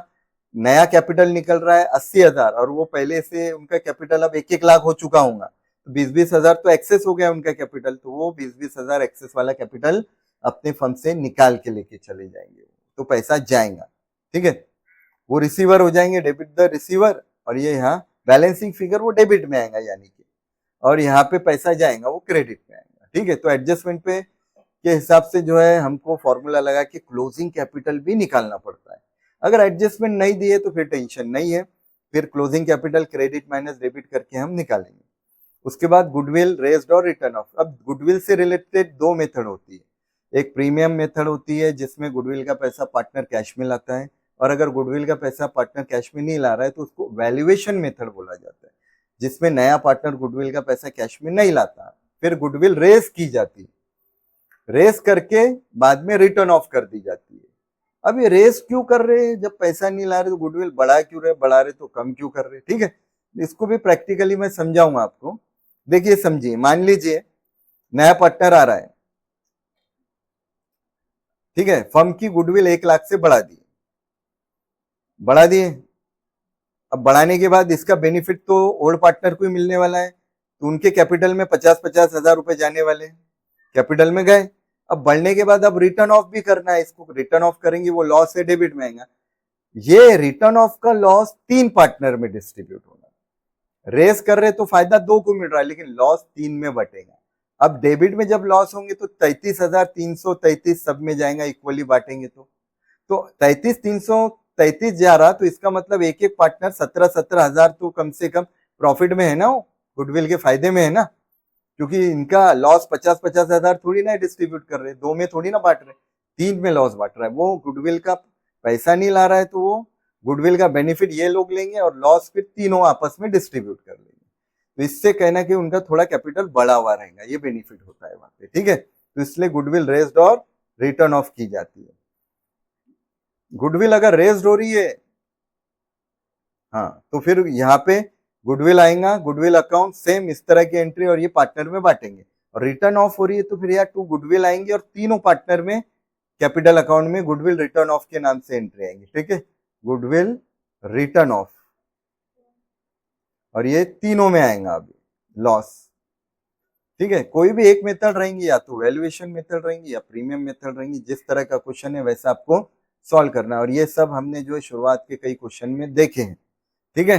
नया कैपिटल निकल रहा है 80,000 और वो पहले से उनका कैपिटल अब 1-1 लाख हो चुका होगा, तो 20-20 हजार तो एक्सेस हो गया उनका कैपिटल, तो वो 20-20 हजार एक्सेस वाला कैपिटल अपने फंड से निकाल के लेके चले जाएंगे, तो पैसा जाएगा, ठीक है। वो रिसीवर हो जाएंगे, डेबिट द रिसीवर, और ये यहाँ बैलेंसिंग फिगर वो डेबिट में आएगा यानी कि, और यहाँ पे पैसा जाएगा वो क्रेडिट में आएगा, ठीक है। तो एडजस्टमेंट पे के हिसाब से जो है हमको फॉर्मूला लगा के क्लोजिंग कैपिटल भी निकालना पड़ता है। अगर एडजस्टमेंट नहीं दिए तो फिर टेंशन नहीं है, फिर closing capital credit minus debit करके हम निकालेंगे। उसके बाद गुडविल रेज्ड और रिटर्न ऑफ। अब गुडविल से रिलेटेड दो मेथड होती है, एक प्रीमियम मेथड होती है जिसमें गुडविल का पैसा पार्टनर कैश में लाता है, और अगर गुडविल का पैसा पार्टनर कैश में नहीं ला रहा है तो उसको वैल्यूएशन मेथड बोला जाता है, जिसमें नया पार्टनर गुडविल का पैसा कैश में नहीं लाता, फिर गुडविल रेस की जाती है, रेस करके बाद में रिटर्न ऑफ कर दी जाती है। अब ये रेस क्यों कर रहे हैं, जब पैसा नहीं ला रहे तो गुडविल बढ़ा क्यों रहे, बढ़ा रहे तो कम क्यों कर रहे, ठीक है। इसको भी प्रैक्टिकली मैं समझाऊंगा आपको। देखिए समझिए, मान लीजिए नया पार्टनर आ रहा है, ठीक है, फर्म की गुडविल 1 लाख से बढ़ा दिए। अब बढ़ाने के बाद इसका बेनिफिट तो ओल्ड पार्टनर को ही मिलने वाला है, तो उनके कैपिटल में 50-50 हजार रुपए जाने वाले, कैपिटल में गए। अब बढ़ने के बाद अब रिटर्न ऑफ भी करना है, इसको रिटर्न ऑफ करेंगे, वो लॉस है डेबिट में आएगा। ये रिटर्न ऑफ का लॉस 3 पार्टनर में डिस्ट्रीब्यूट होगा। रेस कर रहे तो फायदा 2 को मिल रहा है, लेकिन लॉस 3 में बटेगा। अब डेबिट में जब लॉस होंगे तो 33,333 सब में जाएगा, इक्वली बांटेंगे तो 33,333 जा रहा, तो इसका मतलब एक एक पार्टनर 17-17 हजार तो कम से कम प्रॉफिट में है ना, वो गुडविल के फायदे में है ना, क्योंकि इनका लॉस 50-50 हजार थोड़ी ना डिस्ट्रीब्यूट कर रहे, 2 में थोड़ी ना बांट रहे, 3 में लॉस बांट रहा है। वो गुडविल का पैसा नहीं ला रहा है तो वो गुडविल का बेनिफिट ये लोग लेंगे और लॉस फिर तीनों आपस में डिस्ट्रीब्यूट कर लेंगे। तो इससे कहना कि उनका थोड़ा कैपिटल बढ़ा हुआ रहेगा, ये बेनिफिट होता है वहां पे, ठीक है। तो इसलिए गुडविल रेज्ड और रिटर्न ऑफ की जाती है। गुडविल अगर रेज्ड हो रही है, हाँ, तो फिर यहाँ पे गुडविल आएगा, गुडविल अकाउंट सेम इस तरह की एंट्री, और ये पार्टनर में बांटेंगे। और रिटर्न ऑफ हो रही है तो फिर यहाँ 2 गुडविल आएंगे और तीनों पार्टनर में कैपिटल अकाउंट में गुडविल रिटर्न ऑफ के नाम से एंट्री आएंगी, ठीक है। गुडविल रिटर्न ऑफ, और ये तीनों में आएगा अभी लॉस, ठीक है। कोई भी एक मेथड रहेंगी, या तो वैल्यूएशन मेथड रहेंगी या प्रीमियम मेथड रहेंगी, जिस तरह का क्वेश्चन है वैसा आपको सॉल्व करना है। और ये सब हमने जो है शुरुआत के कई क्वेश्चन में देखे हैं, ठीक है।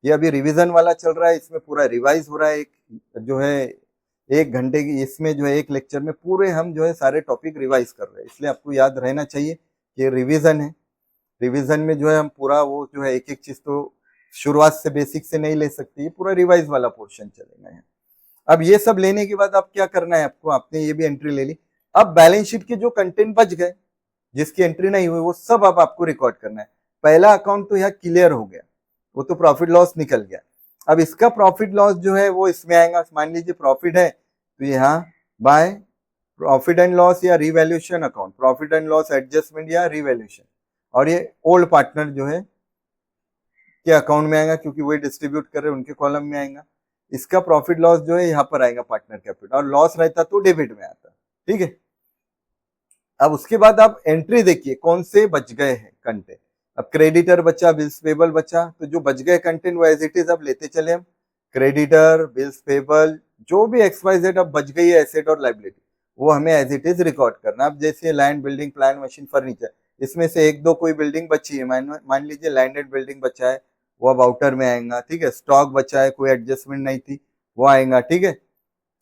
ये अभी रिवीजन वाला चल रहा है, इसमें पूरा रिवाइज हो रहा है, एक जो है 1 घंटे की, इसमें जो है एक लेक्चर में पूरे हम जो है सारे टॉपिक रिवाइज कर रहे हैं। इसलिए आपको याद रहना चाहिए कि रिवीजन है, रिवीजन में जो है हम पूरा वो जो है एक एक चीज तो शुरुआत से बेसिक से नहीं ले सकते, ये पूरा रिवाइज वाला पोर्शन चलेगा है। अब ये सब लेने के बाद अब क्या करना है आपको, आपने ये भी एंट्री ले ली। अब बैलेंस शीट के जो कंटेंट बच गए, जिसकी एंट्री नहीं हुई, वो सब अब आपको रिकॉर्ड करना है। पहला अकाउंट तो यहाँ क्लियर हो गया, वो तो प्रॉफिट लॉस निकल गया। अब इसका प्रॉफिट लॉस जो है वो इसमें आएगा। मान लीजिए प्रॉफिट है तो यहाँ बाय प्रॉफिट एंड लॉस या revaluation account, profit and loss adjustment या रिवैल्यूएशन, और ये ओल्ड पार्टनर जो है के अकाउंट में आएगा, क्योंकि वही डिस्ट्रीब्यूट कर रहे हैं, उनके कॉलम में आएगा। इसका प्रॉफिट लॉस जो है यहाँ पर आएगा पार्टनर कैपिटल, और लॉस रहता तो डेबिट में आता, ठीक है। अब उसके बाद आप एंट्री देखिए कौन से बच गए हैं कंटेंट। अब क्रेडिटर बचा, बिल्स पेबल बचा, तो जो बच गए कंटेंट वो एज इट इज अब लेते चले हम। क्रेडिटर, बिल्स पेबल, जो भी XYZ अब बच गई है एसेट और लाइबिलिटी, वो हमें एज इट इज रिकॉर्ड करना। अब जैसे land, building, plant, machine, furniture, इसमें से 1-2 कोई बिल्डिंग बची है, मान लीजिए लैंडेड बिल्डिंग बचा है, वो अब आउटर में आएगा, ठीक है। स्टॉक बचा है, कोई एडजस्टमेंट नहीं थी, वो आएगा, ठीक है।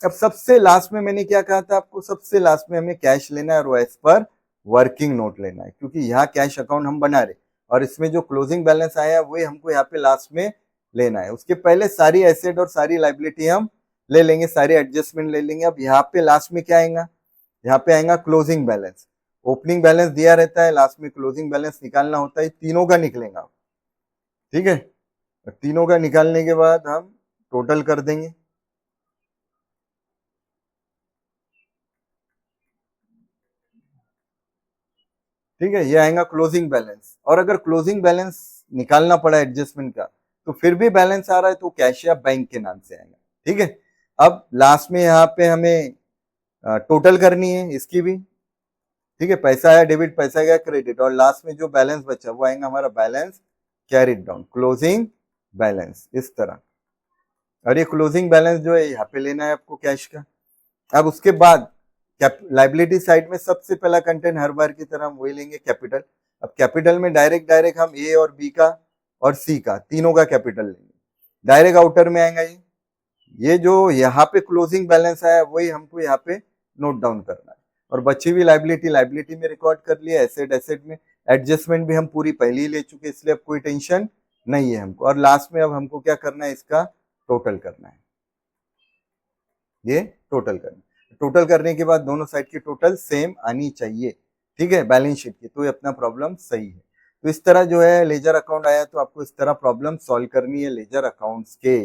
अब सबसे लास्ट में मैंने क्या कहा था आपको, सबसे लास्ट में हमें कैश लेना है, और एज पर वर्किंग नोट लेना है, क्योंकि यहाँ कैश अकाउंट हम बना रहे, और इसमें जो क्लोजिंग बैलेंस आया है वही हमको यहाँ पे लास्ट में लेना है। उसके पहले सारी एसेट और सारी लाइबिलिटी हम ले लेंगे, सारी एडजस्टमेंट ले लेंगे। अब यहाँ पे लास्ट में क्या आएगा, यहाँ पे आएगा क्लोजिंग बैलेंस। ओपनिंग बैलेंस दिया रहता है, लास्ट में क्लोजिंग बैलेंस निकालना होता है, तीनों का निकलेगा, ठीक है। तीनों का निकालने के बाद हम टोटल कर देंगे, ठीक है। ये आएगा क्लोजिंग बैलेंस। और अगर क्लोजिंग बैलेंस निकालना पड़ा एडजस्टमेंट का, तो फिर भी बैलेंस आ रहा है तो कैश या बैंक के नाम से आएगा, ठीक है। अब लास्ट में यहाँ पे हमें टोटल करनी है इसकी भी, ठीक है। पैसा आया डेबिट, पैसा गया क्रेडिट, और लास्ट में जो बैलेंस बचा वो आएगा हमारा balance carried down, closing balance, इस तरह। और ये क्लोजिंग बैलेंस जो है यहाँ पे लेना है आपको कैश का। अब उसके बाद लाइबिलिटी साइड में सबसे पहला कंटेंट हर बार की तरह हम वही लेंगे, कैपिटल। अब कैपिटल में डायरेक्ट हम ए और बी का और सी का, तीनों का कैपिटल लेंगे। डायरेक्ट आउटर में आएगा ये जो यहाँ पे क्लोजिंग बैलेंस आया वही हमको यहाँ पे नोट डाउन करना है। और बची हुई लाइबिलिटी में रिकॉर्ड कर लिया, एसेट में। एडजस्टमेंट भी हम पूरी पहले ही ले चुके, इसलिए अब कोई टेंशन नहीं है हमको। और लास्ट में अब हमको क्या करना है, इसका टोटल करना है, ये टोटल करना है। टोटल करने के बाद दोनों साइड की टोटल सेम आनी चाहिए, ठीक है, बैलेंस शीट की, तो ये अपना प्रॉब्लम सही है। तो इस तरह जो है लेजर अकाउंट आया, तो आपको इस तरह प्रॉब्लम सॉल्व करनी है लेजर अकाउंट्स के।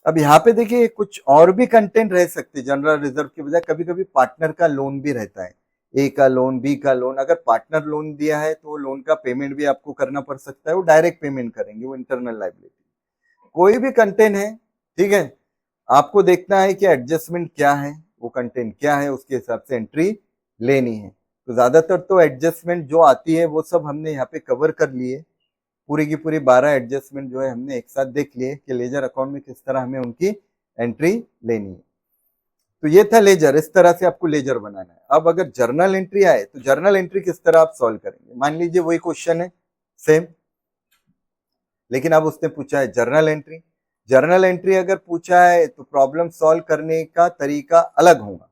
अब यहाँ पे देखिए कुछ और भी कंटेंट रह सकते, जनरल रिजर्व के बजाय कभी कभी पार्टनर का लोन भी रहता है, ए का लोन, बी का लोन। अगर पार्टनर लोन दिया है तो लोन का पेमेंट भी आपको करना पड़ सकता है, वो डायरेक्ट पेमेंट करेंगे, वो इंटरनल लाइबिलिटी। कोई भी कंटेंट है, ठीक है, आपको देखना है कि एडजस्टमेंट क्या है, वो कंटेंट क्या है, उसके हिसाब से एंट्री लेनी है। तो ज्यादातर तो एडजस्टमेंट जो आती है वो सब हमने यहाँ पे कवर कर लिए, पूरी की पूरी 12 एडजस्टमेंट जो है हमने एक साथ देख लिए कि लेजर अकाउंट में किस तरह हमें उनकी एंट्री लेनी है। तो ये था लेजर, इस तरह से आपको लेजर बनाना है। अब अगर जर्नल एंट्री आए तो जर्नल एंट्री किस तरह आप सॉल्व करेंगे। मान लीजिए वही क्वेश्चन है सेम, लेकिन अब उसने पूछा है जर्नल एंट्री। जर्नल एंट्री अगर पूछा है तो प्रॉब्लम सॉल्व करने का तरीका अलग होगा,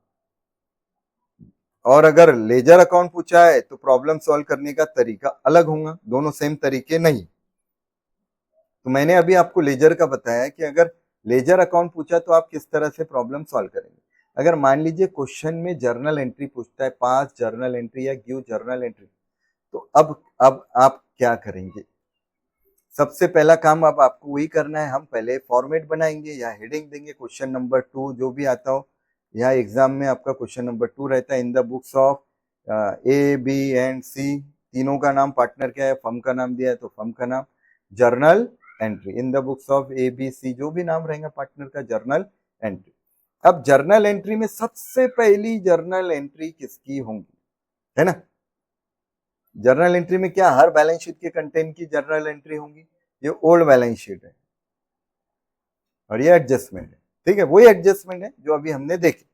और अगर लेजर अकाउंट पूछा है तो प्रॉब्लम सॉल्व करने का तरीका अलग होगा, दोनों सेम तरीके नहीं। तो मैंने अभी आपको लेजर का बताया कि अगर लेजर अकाउंट पूछा तो आप किस तरह से प्रॉब्लम सॉल्व करेंगे। अगर मान लीजिए क्वेश्चन में जर्नल एंट्री पूछता है, पास जर्नल एंट्री या गिव जर्नल एंट्री, तो अब आप क्या करेंगे। सबसे पहला काम अब आपको वही करना है, हम पहले फॉर्मेट बनाएंगे या हेडिंग देंगे क्वेश्चन नंबर 2 जो भी आता हो। यहाँ एग्जाम में आपका क्वेश्चन नंबर 2 रहता है, in the books of A B and C, तीनों का नाम पार्टनर क्या है, फर्म का नाम दिया है तो फर्म का नाम, journal entry, in the books of A B C जो भी नाम रहेगा पार्टनर का, जर्नल एंट्री। अब जर्नल एंट्री में सबसे पहली जर्नल एंट्री किसकी होंगी, है ना। जर्नल एंट्री में क्या हर बैलेंस शीट के कंटेंट की जर्नल एंट्री होंगी, ये ओल्ड बैलेंस शीट है और ये एडजस्टमेंट है, ठीक है, वही एडजस्टमेंट है जो अभी हमने देखी।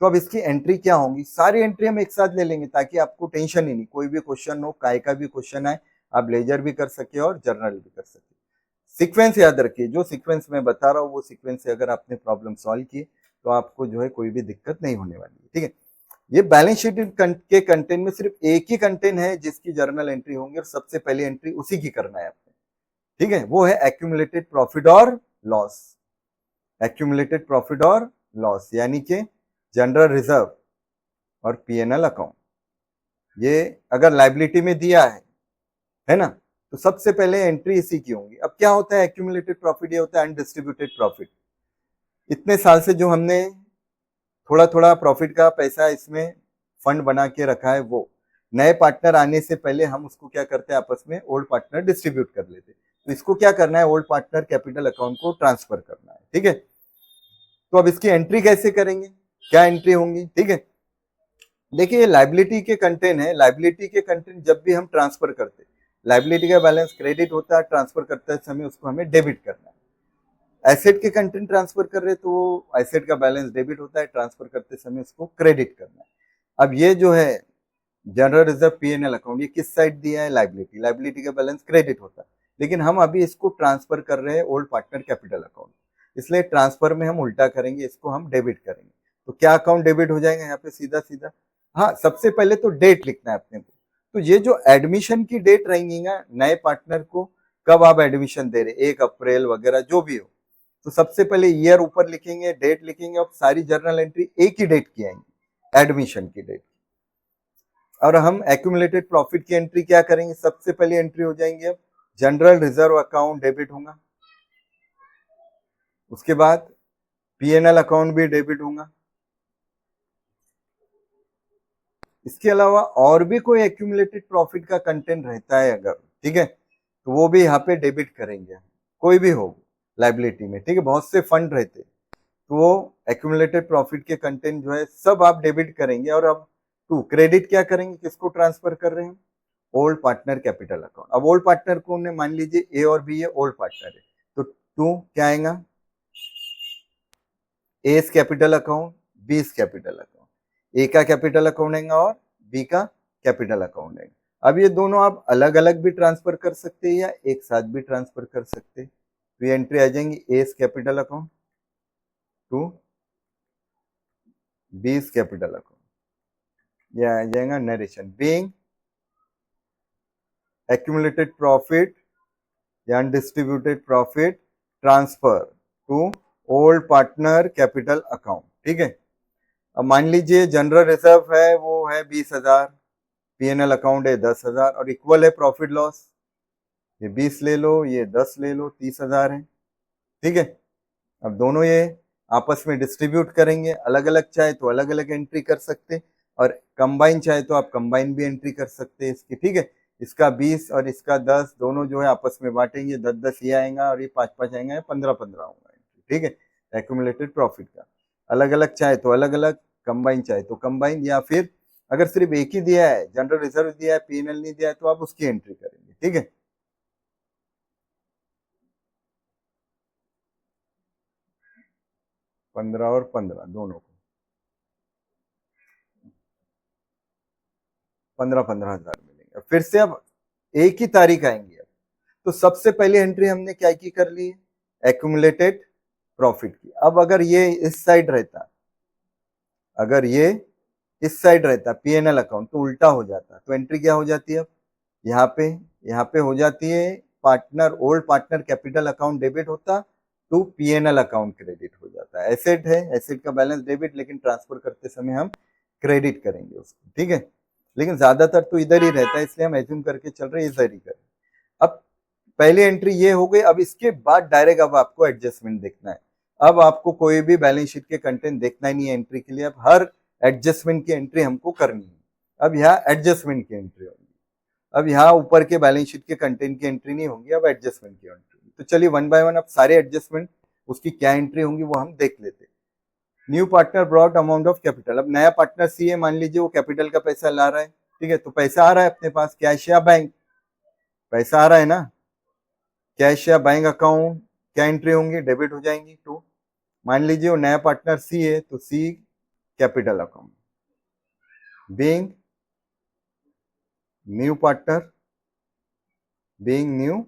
तो अब इसकी एंट्री क्या होंगी, सारी एंट्री हम एक साथ ले लेंगे ताकि आपको टेंशन ही नहीं, कोई भी क्वेश्चन हो, काय का भी क्वेश्चन आए, आप लेजर भी कर सके और जर्नल भी कर सके। सीक्वेंस याद रखिए, जो सीक्वेंस मैं बता रहा हूँ वो सीक्वेंस से अगर आपने प्रॉब्लम सॉल्व की तो आपको जो है कोई भी दिक्कत नहीं होने वाली है, ठीक है। ये बैलेंस शीट के कंटेंट में सिर्फ एक ही कंटेंट है जिसकी जर्नल एंट्री होंगी और सबसे पहली एंट्री उसी की करना है आपने, ठीक है, वो है एक्यूमुलेटेड प्रॉफिट और लॉस। एक्यूमुलेटेड प्रॉफिट और लॉस यानी कि जनरल रिजर्व और पीएनएल अकाउंट, ये अगर लाइबिलिटी में दिया है ना, तो सबसे पहले एंट्री इसी की होंगी। अब क्या होता है एक्यूमुलेटेड प्रॉफिट, ये होता है अनडिस्ट्रीब्यूटेड प्रॉफिट। इतने साल से जो हमने थोड़ा थोड़ा प्रॉफिट का पैसा इसमें फंड बना के रखा है, वो नए पार्टनर आने से पहले हम उसको क्या करते हैं, आपस में ओल्ड पार्टनर डिस्ट्रीब्यूट कर लेते। तो इसको क्या करना है, ओल्ड पार्टनर कैपिटल अकाउंट को ट्रांसफर करना है, ठीक है। तो अब इसकी एंट्री कैसे करेंगे, क्या एंट्री होंगी, ठीक है। देखिए ये लाइबिलिटी के कंटेंट है, लाइबिलिटी के कंटेंट जब भी हम ट्रांसफर करते, लाइबिलिटी का बैलेंस क्रेडिट होता है, ट्रांसफर करते समय उसको हमें डेबिट करना है। एसेट के कंटेंट ट्रांसफर कर रहे तो एसेट का बैलेंस डेबिट होता है, ट्रांसफर करते समय उसको क्रेडिट करना है। अब ये जो है जनरल रिजर्व पीएनएल अकाउंट, ये किस साइड दिया है, लाइबिलिटी, लाइबिलिटी का बैलेंस क्रेडिट होता है, लेकिन हम अभी इसको ट्रांसफर कर रहे हैं ओल्ड पार्टनर कैपिटल अकाउंट, इसलिए ट्रांसफर में हम उल्टा करेंगे, इसको हम डेबिट करेंगे। तो क्या अकाउंट डेबिट हो जाएगा यहाँ पे सीधा सीधा, हाँ सबसे पहले तो डेट लिखना है अपने को। तो ये जो एडमिशन की डेट रहेंगी ना, नए पार्टनर को कब आप एडमिशन दे रहे, 1 अप्रैल वगैरह जो भी हो, तो सबसे पहले ईयर ऊपर लिखेंगे, डेट लिखेंगे और सारी जर्नल एंट्री एक ही डेट की आएंगी, एडमिशन की डेट। और हम एक्यूमुलेटेड प्रॉफिट की एंट्री क्या करेंगे, सबसे पहली एंट्री हो जाएंगे अब जनरल रिजर्व अकाउंट डेबिट होगा, उसके बाद पीएनएल अकाउंट भी डेबिट होगा, इसके अलावा और भी कोई एक्यूमुलेटेड प्रॉफिट का कंटेंट रहता है अगर, ठीक है, तो वो भी यहाँ पे डेबिट करेंगे, कोई भी हो लाइबिलिटी में, ठीक है, बहुत से फंड रहते तो वो एक्यूमुलेटेड प्रॉफिट के कंटेंट जो है सब आप डेबिट करेंगे। और अब टू क्रेडिट क्या करेंगे, किसको ट्रांसफर कर रहे हैं, ओल्ड पार्टनर कैपिटल अकाउंट। अब ओल्ड पार्टनर को ने मान लीजिए ए और बी ये ओल्ड पार्टनर है, तो टू क्या आएगा, A capital account, B capital account, A का कैपिटल अकाउंट आएगा और बी का कैपिटल अकाउंट आएगा। अब ये दोनों आप अलग अलग भी ट्रांसफर कर सकते हैं या एक साथ भी ट्रांसफर कर सकते हैं। तो ये एंट्री आ जाएंगी A capital account to B capital account, ये आ जाएगा नरेशन बीइंग accumulated profit या undistributed profit transfer to old partner capital account, ठीक है। अब मान लीजिए जनरल रिजर्व है वो है 20,000, पीएनएल अकाउंट है 10,000 और इक्वल है प्रॉफिट लॉस, ये 20 ले लो ये 10 ले लो, 30,000 है, ठीक है। अब दोनों ये आपस में डिस्ट्रीब्यूट करेंगे, अलग अलग चाहे तो अलग अलग एंट्री कर सकते और कंबाइन चाहे तो आप कंबाइन भी एंट्री कर सकते हैं इसकी, ठीक है। इसका 20 और इसका 10 दोनों जो है आपस में बांटेंगे, 10-10 ये आएगा और ये 5-5 आएगा, 15-15 होगा एंट्री, ठीक है। एक्यूमुलेटेड प्रॉफिट का अलग अलग चाहे तो अलग अलग, कंबाइन चाहे तो कंबाइन, या फिर अगर सिर्फ एक ही दिया है, जनरल रिजर्व दिया है, पीएनएल नहीं दिया है, तो आप उसकी एंट्री करेंगे, ठीक है। पंद्रह और 15 दोनों को 15,000 मिलेंगे। फिर से अब एक ही तारीख आएंगी, अब तो सबसे पहले एंट्री हमने क्या की कर ली, एक्यूमुलेटेड प्रॉफिट की। अब अगर ये इस साइड रहता, अगर ये इस साइड रहता पीएनएल अकाउंट, तो उल्टा हो जाता, तो एंट्री क्या हो जाती है, अब यहाँ पे हो जाती है partner old partner capital account debit होता तो पीएनएल अकाउंट क्रेडिट हो जाता है। एसेट है, एसेट का बैलेंस डेबिट, लेकिन ट्रांसफर करते समय हम क्रेडिट करेंगे उसको, ठीक है। लेकिन ज्यादातर तो इधर ही रहता है, इसलिए हम एज्यूम करके चल रहे हैं इधर ही करें। अब पहली एंट्री ये हो गई। अब इसके बाद डायरेक्ट अब आपको एडजस्टमेंट देखना है। अब आपको कोई भी बैलेंस शीट के कंटेंट देखना ही नहीं है एंट्री के लिए, अब हर एडजस्टमेंट की एंट्री हमको करनी है। अब यहाँ एडजस्टमेंट की एंट्री होगी। अब यहाँ ऊपर के बैलेंस शीट के कंटेंट की एंट्री नहीं होगी, अब एडजस्टमेंट की एंट्री। तो चलिए वन बाय वन अब सारे एडजस्टमेंट उसकी क्या एंट्री होंगी वो हम देख लेते। New partner brought amount of capital. अब नया पार्टनर सी है, मान लीजिए वो कैपिटल का पैसा ला रहा है, ठीक है। तो पैसा आ रहा है अपने पास, कैश या बैंक, पैसा आ रहा है ना, कैश या बैंक अकाउंट, क्या एंट्री होंगी, डेबिट हो जाएंगी टू। मान लीजिए वो नया पार्टनर सी है, तो C capital account, being new partner, being new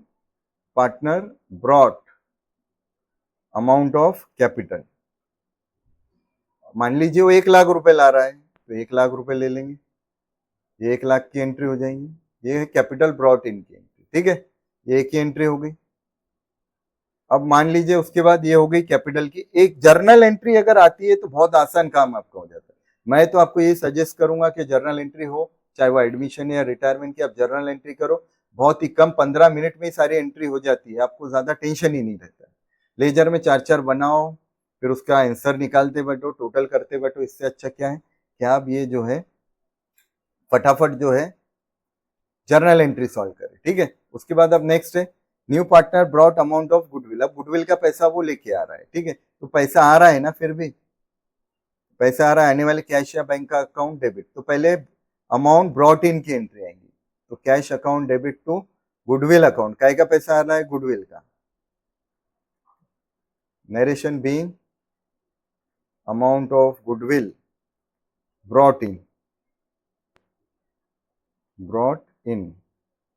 partner brought amount of capital. मान लीजिए वो 1 लाख रुपए ला रहा है, तो 1 लाख रुपए ले लेंगे, ये 1 लाख की एंट्री हो जाएंगी। ये है कैपिटल ब्रॉट इन की एंट्री, ठीक है, ये एक ही एंट्री हो गई। अब मान लीजिए उसके बाद ये हो गई कैपिटल की। एक जर्नल एंट्री अगर आती है तो बहुत आसान काम आपका हो जाता है। मैं तो आपको ये सजेस्ट करूंगा कि जर्नल एंट्री हो, चाहे वो एडमिशन या रिटायरमेंट की, आप जर्नल एंट्री करो, बहुत ही कम 15 मिनट में सारी एंट्री हो जाती है, आपको ज्यादा टेंशन ही नहीं रहता है। लेजर में 4-4 बनाओ, फिर उसका आंसर निकालते बैठो, टोटल करते बैठो। इससे अच्छा क्या है कि आप ये जो है फटाफट जो है जर्नल एंट्री सॉल्व करें, ठीक है। उसके बाद अब नेक्स्ट है new partner brought amount of goodwill. अब गुडविल का पैसा वो लेके आ रहा है, ठीक है, तो पैसा आ रहा है ना, फिर भी पैसा आ रहा है, आने वाले कैश या बैंक का अकाउंट डेबिट। तो पहले अमाउंट ब्रॉट इन की एंट्री आएंगी, तो cash account debit to goodwill account. काय का पैसा आ रहा है, गुडविल का। Narration being amount of goodwill brought in,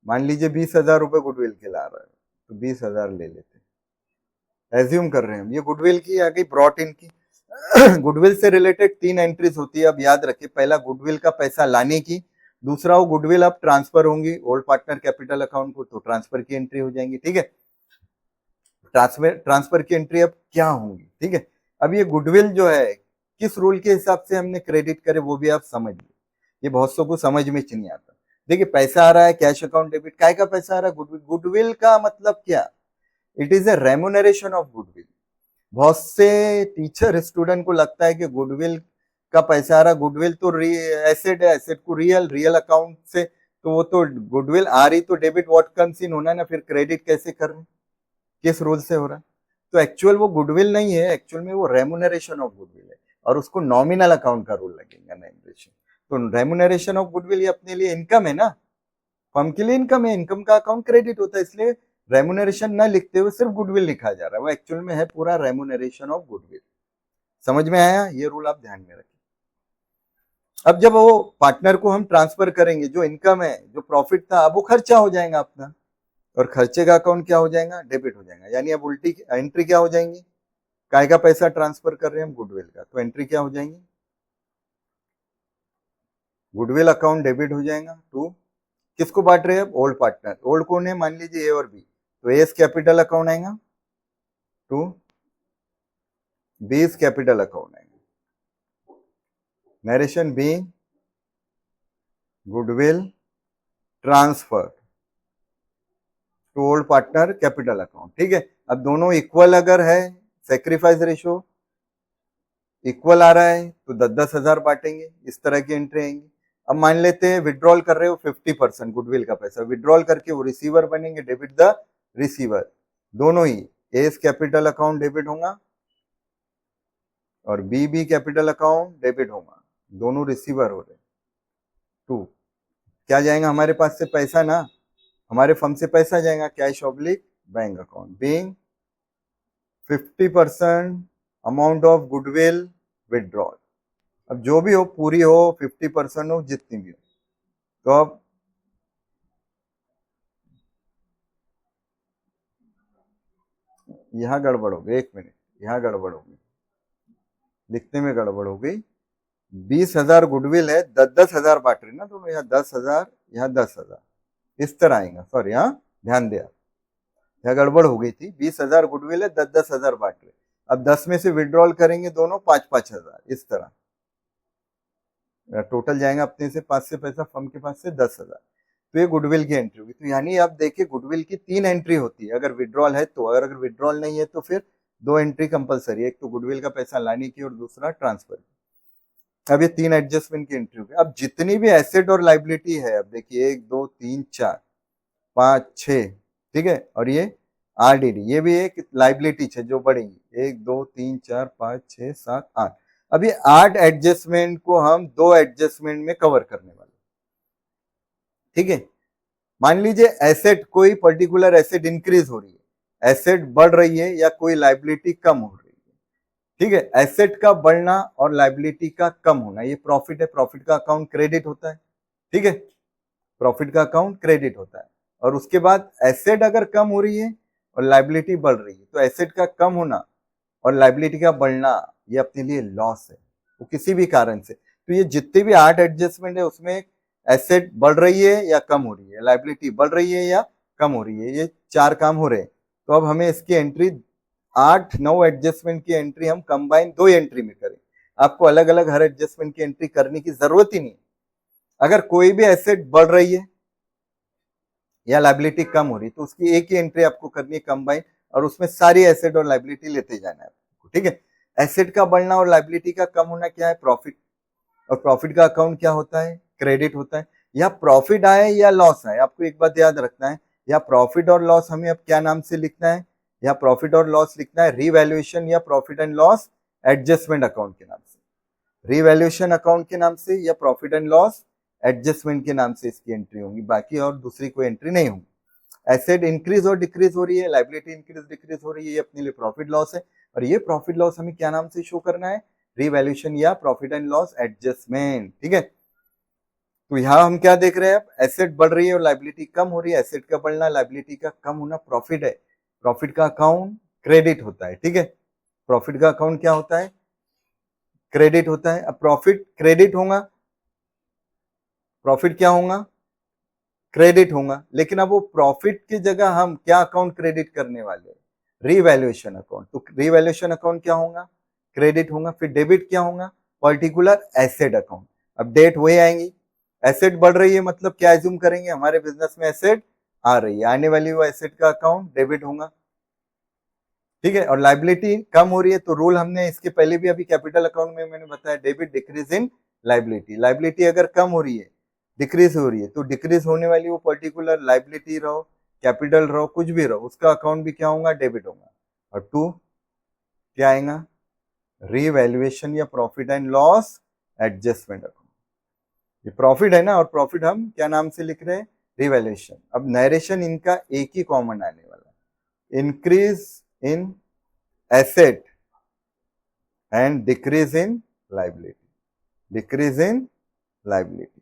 मान लीजिए 20,000 रुपए गुडविल के ला रहा है, तो 20,000 ले लेते, एज्यूम कर रहे हैं हम। ये गुडविल की आ गई, ब्रॉट इन की। गुडविल से रिलेटेड 3 एंट्रीज होती है, अब याद रखिए। पहला गुडविल का पैसा लाने की, दूसरा वो गुडविल अब ट्रांसफर होंगी ओल्ड पार्टनर कैपिटल अकाउंट को, तो ट्रांसफर की एंट्री हो जाएंगी, ठीक है। ट्रांसफर की एंट्री अब क्या होंगी, ठीक है। अब ये गुडविल जो है किस रूल के हिसाब से हमने क्रेडिट करे वो भी आप समझिए, ये बहुत सौ को समझ में नहीं आता। देखिए पैसा आ रहा है, कैश अकाउंट डेबिट, काय का पैसा आ रहा है, गुडविल। गुडविल का मतलब क्या, it is a remuneration of goodwill. बहुत से टीचर स्टूडेंट को लगता है कि गुडविल का पैसा आ रहा, गुडविल तो एसेट है, एसेट को रियल अकाउंट से, तो वो तो गुडविल आ रही तो डेबिट व्हाट कम्स इन होना है ना, फिर क्रेडिट कैसे कर रहे हैं, किस रूल से हो रहा है। तो एक्चुअल वो गुडविल नहीं है, एक्चुअल में वो रेम्यूनरेशन ऑफ गुडविल है, और उसको नॉमिनल अकाउंट का रूल लगेगा नॉमिनेशन। तो रेम्यूनरेशन ऑफ गुडविल ये अपने लिए इनकम है ना, फर्म के लिए इनकम है, इनकम का अकाउंट क्रेडिट होता है, इसलिए रेम्यूनरेशन न लिखते हुए सिर्फ गुडविल लिखा जा रहा है, वो एक्चुअल में है पूरा रेम्यूनरेशन ऑफ गुडविल। समझ में आया, ये रूल आप ध्यान में रखें। अब जब वो पार्टनर को हम ट्रांसफर करेंगे, जो इनकम है, जो प्रॉफिट था, अब वो खर्चा हो जाएगा अपना, और खर्चे का अकाउंट क्या हो जाएगा, डेबिट हो जाएगा। यानी अब उल्टी एंट्री क्या हो जाएंगी, काय का पैसा ट्रांसफर कर रहे हैं हम, गुडविल का, तो एंट्री क्या हो जाएंगी, गुडविल अकाउंट डेबिट हो जाएगा टू, किसको बांट रहे हैं अब, ओल्ड पार्टनर। ओल्ड कौन है, मान लीजिए ए और बी, तो एस कैपिटल अकाउंट आएगा टू बीस कैपिटल अकाउंट आएगा। नरेशन बी goodwill transfer to old partner capital account, ठीक है। अब दोनों इक्वल अगर है, सेक्रीफाइस रेशो इक्वल आ रहा है, तो 10,000 बांटेंगे, इस तरह की एंट्री आएंगी। अब मान लेते हैं विड्रॉल कर रहे हो 50% गुडविल का पैसा, विड्रॉल करके वो रिसीवर बनेंगे, डेबिट द रिसीवर। दोनों ही एस कैपिटल अकाउंट डेबिट होगा और बी कैपिटल अकाउंट डेबिट होगा, दोनों रिसीवर हो रहे। टू क्या जाएगा हमारे पास से पैसा ना, हमारे फर्म से पैसा जाएगा cash oblique bank account, being 50% amount of goodwill withdrawal. अब जो भी हो, पूरी हो, 50% हो, जितनी भी हो, तो अब यहां गड़बड़ हो गई, 1 मिनट, यहां गड़बड़ हो गई, लिखने में गड़बड़ हो गई। 20,000 गुडविल है, 10,000 बांट रहे ना, तो यहाँ 10,000, यहाँ 10,000, इस तरह आएगा। सॉरी, हाँ ध्यान दिया, यहाँ गड़बड़ हो गई थी। 20,000 गुडविल है, 10,000 बांट रहे। अब 10 में से विड्रॉल करेंगे दोनों 5,000, इस तरह टोटल जाएगा अपने से 5 से पैसा, फर्म के पास से 10,000। तो ये गुडविल की एंट्री होगी। तो यानी आप देखिए गुडविल की 3 एंट्री होती है, अगर विड्रॉल है तो, अगर विड्रॉल नहीं है तो फिर 2 एंट्री कंपलसरी है, एक तो गुडविल का पैसा लाने की और दूसरा ट्रांसफर की। अब ये 3 एडजस्टमेंट की एंट्री होगी। अब जितनी भी एसेट और लाइबिलिटी है, अब देखिए 1 2 3 4 5 6, ठीक है, और ये आरडीडी, ये भी एक लाइबिलिटी है जो बढ़ेगी, 1 2 3 4 5 6 7 8। अब ये 8 एडजस्टमेंट को हम 2 एडजस्टमेंट में कवर करने वाले, ठीक है। मान लीजिए एसेट, कोई पर्टिकुलर एसेट इंक्रीज हो रही है, एसेट बढ़ रही है, या कोई लाइबिलिटी कम हो रही है, ठीक है। एसेट का बढ़ना और लाइबिलिटी का कम होना, ये प्रॉफिट है, प्रॉफिट का अकाउंट क्रेडिट होता है, ठीक है, प्रॉफिट का अकाउंट क्रेडिट होता है। और उसके बाद एसेट अगर कम हो रही है और लाइबिलिटी बढ़ रही है, तो एसेट का कम होना और लाइबिलिटी का बढ़ना ये अपने लिए लॉस है, वो किसी भी कारण से। तो ये जितने भी 8 एडजस्टमेंट है उसमें एसेट बढ़ रही है या कम हो रही है, लाइबिलिटी बढ़ रही है या कम हो रही है, ये 4 काम हो रहे हैं। तो अब हमें इसकी एंट्री 8-9 एडजस्टमेंट की एंट्री हम कंबाइन 2 एंट्री में करें। आपको अलग अलग हर एडजस्टमेंट की एंट्री करने की जरूरत ही नहीं। अगर कोई भी एसेट बढ़ रही है या लाइबिलिटी कम हो रही है तो उसकी एक ही एंट्री आपको करनी है कंबाइन, और उसमें सारी एसेट और लाइबिलिटी लेते जाना है आपको, ठीक है। एसेट का बढ़ना और लाइबिलिटी का कम होना क्या है, प्रॉफिट, और प्रॉफिट का अकाउंट क्या होता है, क्रेडिट होता है। या प्रॉफिट आए या लॉस आए, आपको एक बात याद रखना है, या प्रॉफिट और लॉस हमें अब क्या नाम से लिखना है, या प्रॉफिट और लॉस लिखना है रीवैल्यूएशन या profit and loss adjustment account के नाम से, रीवैल्यूएशन अकाउंट के नाम से या प्रॉफिट एंड लॉस एडजस्टमेंट के नाम से इसकी एंट्री होंगी, बाकी और दूसरी कोई एंट्री नहीं होगी। एसेट इंक्रीज और डिक्रीज हो रही है, लाइबिलिटी इंक्रीज डिक्रीज हो रही है, ये अपने लिए प्रॉफिट लॉस है, और ये प्रॉफिट लॉस हमें क्या नाम से शो करना है, रीवैल्यूएशन या प्रॉफिट एंड लॉस एडजस्टमेंट, ठीक है। तो यहां हम क्या देख रहे हैं, एसेट बढ़ रही है और लाइबिलिटी कम हो रही है, एसेट का बढ़ना लाइबिलिटी का कम होना प्रॉफिट है, प्रॉफिट का अकाउंट क्रेडिट होता है, ठीक है। प्रॉफिट का अकाउंट क्या होता है, क्रेडिट होता है। अब प्रॉफिट क्रेडिट होगा, प्रॉफिट क्या होगा, क्रेडिट होगा, लेकिन अब वो प्रॉफिट की जगह हम क्या अकाउंट क्रेडिट करने वाले हैं, रीवैल्यूएशन अकाउंट। तो रीवैल्यूएशन अकाउंट क्या होगा, क्रेडिट होगा। फिर डेबिट क्या होगा, पर्टिकुलर एसेट अकाउंट। अब डेट वही आएंगी, एसेट बढ़ रही है मतलब क्या एज्यूम करेंगे, हमारे बिजनेस में एसेट आ रही है, आने वाली वो एसेट का अकाउंट डेबिट होगा, ठीक है। और लाइबिलिटी कम हो रही है तो रूल हमने इसके पहले भी अभी कैपिटल अकाउंट में मैंने बताया, debit decrease in liability. Liability अगर कम हो रही है, डिक्रीज हो रही है, तो डिक्रीज होने वाली वो पर्टिकुलर लाइबिलिटी रहो, कैपिटल रहो, कुछ भी रहो, उसका अकाउंट भी क्या होगा, डेबिट होगा। और 2 क्या आएगा, रीवैल्यूएशन या profit and loss adjustment account. ये प्रॉफिट है ना, और प्रॉफिट हम क्या नाम से लिख रहे हैं, रीवैल्यूएशन। अब नरेशन इनका एक ही कॉमन आने वाला है, increase in asset and decrease in liability, decrease in liability.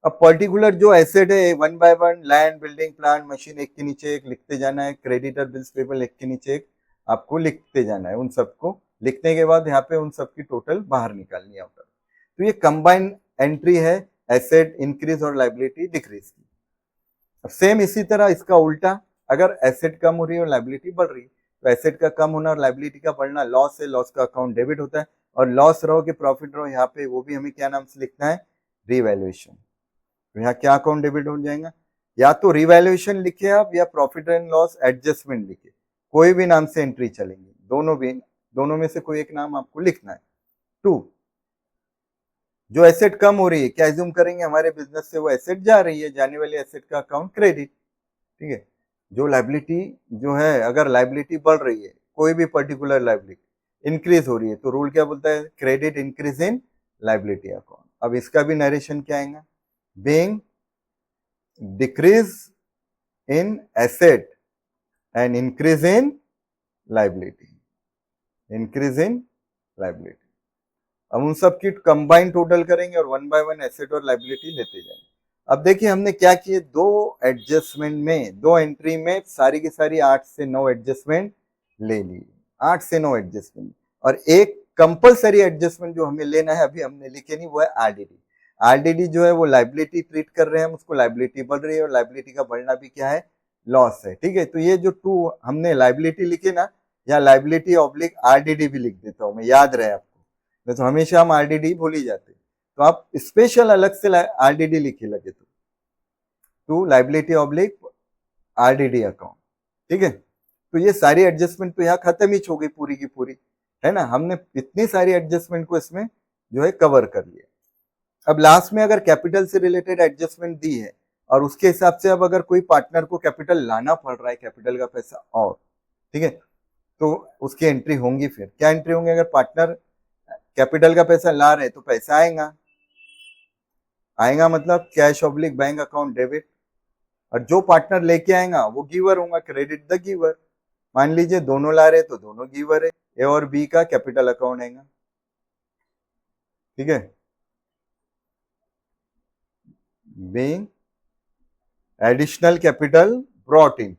अब पर्टिकुलर जो एसेट है 1 by 1, land, building, plant, machine, एक के नीचे एक लिखते जाना है, क्रेडिटर, बिल्स पेबल, एक के नीचे एक आपको लिखते जाना है। उन सबको लिखने के बाद यहाँ पे उन सबकी टोटल बाहर निकालनी है। तो ये कंबाइंड एंट्री है एसेट इंक्रीज और लाइबिलिटी डिक्रीज की। अब सेम इसी तरह इसका उल्टा, अगर एसेट कम हो रही है और लाइबिलिटी बढ़ रही है, तो एसेट का कम होना और लाइबिलिटी का बढ़ना लॉस है, लॉस का अकाउंट डेबिट होता है। और लॉस रहो कि प्रॉफिट रहो, यहाँ पे वो भी हमें क्या नाम से लिखना है, रीवैल्यूएशन। तो यहाँ क्या अकाउंट डेबिट हो जाएगा, या तो रीवैल्यूएशन लिखे आप या प्रॉफिट एंड लॉस एडजस्टमेंट लिखे, कोई भी नाम से एंट्री चलेंगी, दोनों में से कोई एक नाम आपको लिखना है। 2, जो एसेट कम हो रही है, क्या एज्यूम करेंगे, हमारे बिजनेस से वो एसेट जा रही है, जाने वाली एसेट का अकाउंट क्रेडिट, ठीक है। जो लाइबिलिटी जो है, अगर लाइबिलिटी बढ़ रही है, कोई भी पर्टिकुलर लाइबिलिटी इंक्रीज हो रही है, तो रूल क्या बोलता है, credit increase in liability account. अब इसका भी नरेशन क्या आएगा, being decrease in asset and increase in liability, increase in liability. अब उन सब की कंबाइन टोटल करेंगे और 1 बाय 1 एसेट और लाइबिलिटी लेते जाएंगे। अब देखिए हमने क्या किए, 2 एडजस्टमेंट में, 2 एंट्री में सारी की सारी 8 से 9 एडजस्टमेंट ले ली, 8 से 9 एडजस्टमेंट। और एक कंपलसरी एडजस्टमेंट जो हमें लेना है, अभी हमने लिखे नहीं, वो है आरडीडी। आरडीडी जो है वो लाइबिलिटी ट्रीट कर रहे हैं हम उसको, लाइबिलिटी बढ़ रही है और लाइबिलिटी का बढ़ना भी क्या है, लॉस है, ठीक है। तो ये जो 2 हमने लाइबिलिटी लिखे ना, या लाइबिलिटी ऑब्लिक आरडीडी भी लिख देता हूं मैं, याद रहे आपको, तो हमेशा हम आरडीडी भूल ही जाते, तो आप स्पेशल अलग से आरडीडी लिखे लगे। तो to liability oblique RDD account, ठीक है। तो ये सारी एडजस्टमेंट तो यहाँ खत्म ही हो गई पूरी की पूरी, है ना। हमने इतनी सारी एडजस्टमेंट को इसमें जो है कवर कर लिया। अब लास्ट में अगर कैपिटल से रिलेटेड एडजस्टमेंट दी है और उसके हिसाब से अब अगर कोई पार्टनर को कैपिटल लाना पड़ रहा है, कैपिटल का पैसा और, ठीक है, तो उसकी एंट्री होंगी। फिर क्या एंट्री होंगी? अगर पार्टनर कैपिटल का पैसा ला रहे तो पैसा आएगा, मतलब cash oblique bank account debit, और जो पार्टनर लेके आएगा वो गिवर होगा, क्रेडिट द गिवर। मान लीजिए दोनों ला रहे तो दोनों गिवर है, ए और बी का कैपिटल अकाउंट आएगा, ठीक है। Being additional capital brought in,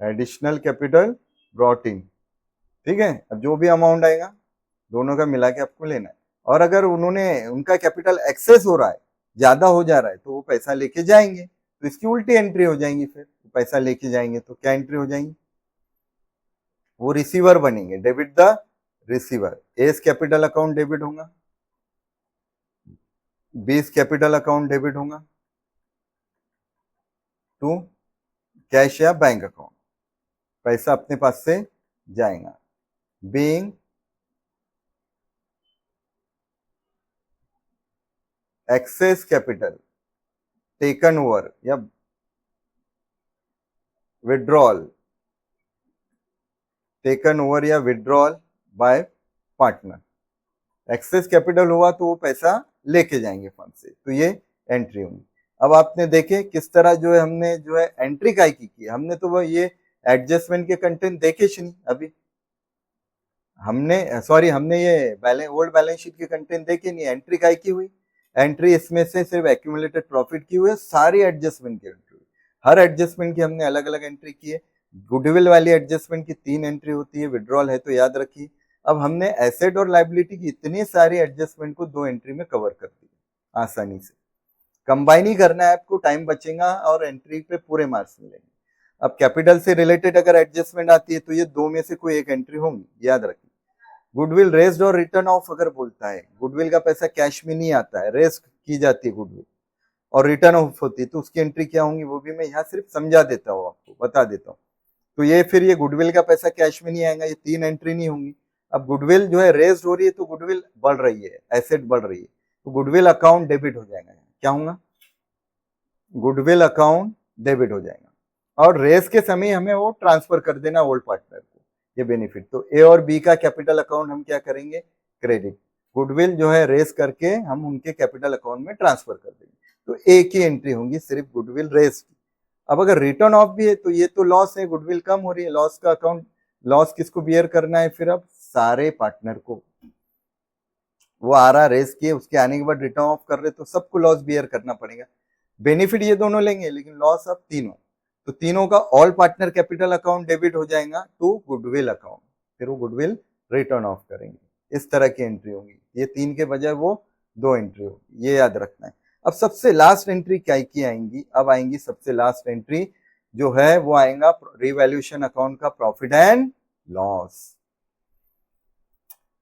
additional capital brought in, ठीक है। अब जो भी अमाउंट आएगा दोनों का मिला के आपको लेना है। और अगर उनका कैपिटल एक्सेस हो रहा है, ज्यादा हो जा रहा है, तो वो पैसा लेके जाएंगे, तो इसकी उल्टी एंट्री हो जाएंगी। फिर पैसा लेके जाएंगे तो क्या एंट्री हो जाएंगी? वो रिसीवर बनेंगे, debit the receiver. A's capital account debit होगा, बीस कैपिटल अकाउंट डेबिट होगा टू कैश या बैंक अकाउंट, पैसा अपने पास से जाएगा। Being excess capital taken over या विड्रॉल, टेकन ओवर या withdrawal by partner. Excess capital हुआ तो वो पैसा लेके जाएंगे फंड से, तो ये एंट्री होगी। अब आपने देखे किस तरह जो है हमने जो है एंट्री काय की हमने तो वो ये एडजस्टमेंट के कंटेंट देखे नहीं अभी, हमने ये ओल्ड बैलेंस शीट के कंटेंट देखे नहीं। एंट्री काय की हुई? एंट्री इसमें से सिर्फ एक्यूमुलेटेड प्रॉफिट की हुई है, सारी एडजस्टमेंट की एंट्री हुई। हर एडजस्टमेंट की हमने अलग अलग एंट्री की है। गुडविल वाली एडजस्टमेंट की 3 एंट्री होती है, विड्रॉल है तो याद रखिए। अब हमने एसेट और लाइबिलिटी की इतनी सारी एडजस्टमेंट को 2 एंट्री में कवर कर दिया आसानी से। कंबाइन ही करना है आपको, टाइम बचेगा और एंट्री पे पूरे मार्क्स मिलेंगे। अब कैपिटल से रिलेटेड अगर एडजस्टमेंट आती है तो ये 2 में से कोई एक एंट्री होंगी, याद रखिए। गुडविल रेज्ड और रिटर्न ऑफ अगर बोलता है, गुडविल का पैसा कैश में नहीं आता है, रेज की जाती है गुडविल और रिटर्न ऑफ होती है, तो उसकी एंट्री क्या होंगी वो भी मैं यहाँ सिर्फ समझा देता हूँ, आपको बता देता हूँ। तो ये फिर ये गुडविल का पैसा कैश में नहीं आएगा, ये 3 एंट्री नहीं होंगी। अब गुडविल जो है रेज हो रही है तो गुडविल बढ़ रही है, एसेट बढ़ रही है, तो गुडविल अकाउंट डेबिट हो जाएगा। क्या होगा? गुडविल अकाउंट डेबिट हो जाएगा। और रेस के समय हमें वो ट्रांसफर कर देना ओल्ड पार्टनर को, ये बेनिफिट। तो ए और बी का कैपिटल अकाउंट हम क्या करेंगे? क्रेडिट। गुडविल जो है रेस करके हम उनके कैपिटल अकाउंट में ट्रांसफर कर देंगे, तो एक ही एंट्री होंगी सिर्फ गुडविल रेस की। अब अगर रिटर्न ऑफ भी है तो ये तो लॉस है, गुडविल कम हो रही है, लॉस का अकाउंट, लॉस किसको बियर करना है? फिर अब सारे पार्टनर को। वो आ रहा रेस किए, उसके आने के बाद रिटर्न ऑफ कर रहे तो सबको लॉस बियर करना पड़ेगा। बेनिफिट ये दोनों लेंगे लेकिन लॉस अब तीनों, तो तीनों का all partner capital account debit हो जाएगा टू गुडविल अकाउंट, फिर वो गुडविल रिटर्न ऑफ करेंगे। इस तरह की एंट्री होगी, ये 3 के बजाय वो 2 एंट्री होगी, ये याद रखना है। अब सबसे लास्ट एंट्री क्या की आएंगी? अब आएंगी सबसे लास्ट एंट्री जो है वो आएगा रिवैल्यूएशन अकाउंट का profit and loss.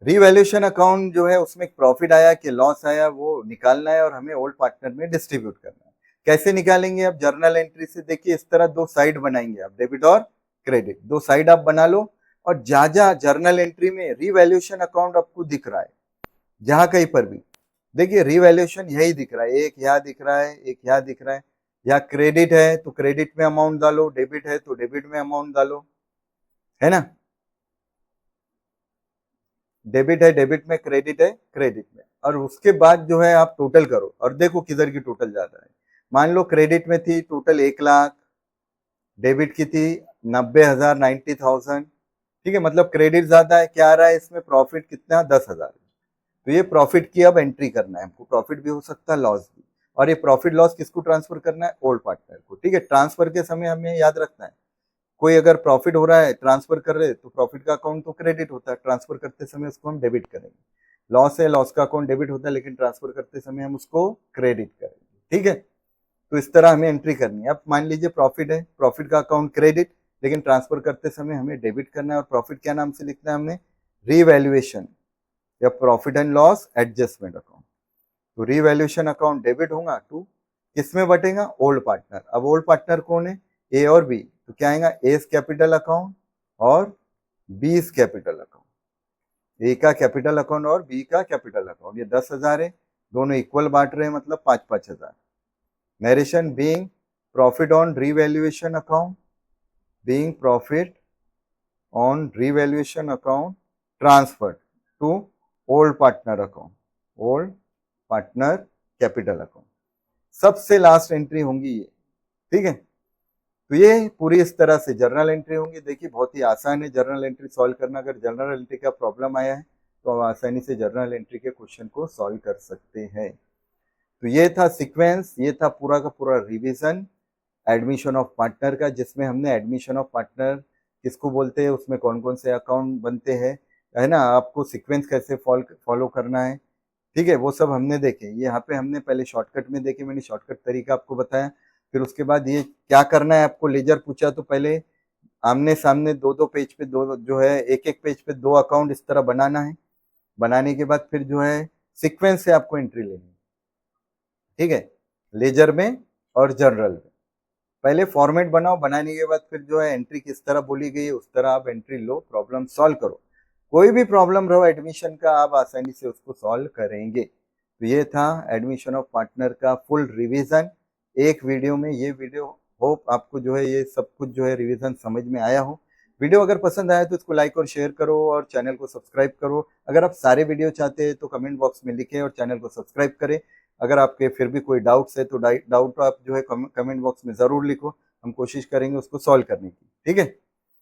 Revaluation account जो है उसमें प्रॉफिट आया कि लॉस आया वो निकालना है और हमें ओल्ड पार्टनर में डिस्ट्रीब्यूट करना है। कैसे निकालेंगे? अब जर्नल एंट्री से देखिए इस तरह 2 साइड बनाएंगे आप, डेबिट और क्रेडिट, 2 साइड आप बना लो। और जहां जर्नल एंट्री में रिवैल्यूएशन अकाउंट आपको दिख रहा है, जहां कहीं पर भी देखिए रिवैल्यूएशन यही दिख रहा है, एक यहाँ दिख रहा है, एक यहाँ दिख रहा है। या क्रेडिट है तो क्रेडिट में अमाउंट डालो, डेबिट है तो डेबिट में अमाउंट डालो, है ना। डेबिट है डेबिट में, क्रेडिट है क्रेडिट में, और उसके बाद जो है आप टोटल करो और देखो किधर की टोटल ज्यादा है। मान लो क्रेडिट में थी टोटल 1 लाख, डेबिट की थी 90,000, 90,000, ठीक है, मतलब क्रेडिट ज्यादा है। क्या आ रहा है इसमें? प्रॉफिट कितना? 10,000। तो ये प्रॉफिट की अब एंट्री करना है हमको, प्रॉफिट भी हो सकता है लॉस भी, और ये प्रॉफिट लॉस किसको ट्रांसफर करना है? ओल्ड पार्टनर को, ठीक है। ट्रांसफर के समय हमें याद रखना है, कोई अगर प्रॉफिट हो रहा है ट्रांसफर कर रहे तो प्रॉफिट का अकाउंट तो क्रेडिट होता है, ट्रांसफर करते समय उसको हम डेबिट करेंगे। लॉस है, लॉस का अकाउंट डेबिट होता है लेकिन ट्रांसफर करते समय हम उसको क्रेडिट करेंगे, ठीक है। तो इस तरह हमें एंट्री करनी है। अब मान लीजिए प्रॉफिट है, प्रॉफिट का अकाउंट क्रेडिट, लेकिन ट्रांसफर करते समय हमें डेबिट करना है। और प्रॉफिट क्या नाम से लिखना है हमने? रीवैल्यूएशन या profit and loss adjustment account. तो रीवैल्यूएशन अकाउंट डेबिट होगा टू किसमें बटेगा? Old partner. अब ओल्ड पार्टनर कौन है? ए और बी। तो क्या आएगा? ए कैपिटल अकाउंट और बी कैपिटल अकाउंट। ए का कैपिटल अकाउंट और बी का कैपिटल अकाउंट। ये 10,000 है, दोनों इक्वल बांट रहे हैं, मतलब 5-5 हजार। Narration being profit on revaluation account, being profit on revaluation account transferred to old partner account, old partner capital account. सबसे लास्ट एंट्री होंगी ये, ठीक है। तो ये पूरी इस तरह से जर्नल एंट्री होंगी। देखिए बहुत ही आसान है जर्नल एंट्री सॉल्व करना। अगर जर्नल एंट्री का प्रॉब्लम आया है तो आप आसानी से जर्नल एंट्री के क्वेश्चन को सॉल्व कर सकते हैं। तो ये था सीक्वेंस, ये था पूरा का पूरा रिवीजन एडमिशन ऑफ पार्टनर का, जिसमें हमने एडमिशन ऑफ पार्टनर किसको बोलते हैं, उसमें कौन कौन से अकाउंट बनते हैं, है ना, आपको सीक्वेंस कैसे फॉलो करना है, ठीक है, वो सब हमने देखे। ये यहाँ पे हमने पहले शॉर्टकट में देखे, मैंने शॉर्टकट तरीका आपको बताया। फिर उसके बाद ये क्या करना है आपको, लेजर पूछा तो पहले आमने सामने दो पेज पे दो जो है एक पेज पे 2 अकाउंट इस तरह बनाना है। बनाने के बाद फिर जो है सीक्वेंस से आपको एंट्री लेनी है, ठीक है, लेजर में और जर्नल में। पहले फॉर्मेट बनाओ, बनाने के बाद फिर जो है एंट्री किस तरह बोली गई है उस तरह आप एंट्री लो, प्रॉब्लम सॉल्व करो। कोई भी प्रॉब्लम रहो एडमिशन का, आप आसानी से उसको सॉल्व करेंगे। तो ये था एडमिशन ऑफ पार्टनर का फुल रिवीजन एक वीडियो में। ये वीडियो होप आपको जो है ये सब कुछ जो है रिवीजन समझ में आया हो। वीडियो अगर पसंद आया तो इसको लाइक और शेयर करो और चैनल को सब्सक्राइब करो। अगर आप सारे वीडियो चाहते हैं तो कमेंट बॉक्स में लिखें और चैनल को सब्सक्राइब करें। अगर आपके फिर भी कोई डाउट्स है तो डाउट आप जो है कमेंट बॉक्स में ज़रूर लिखो, हम कोशिश करेंगे उसको सॉल्व करने की, ठीक है।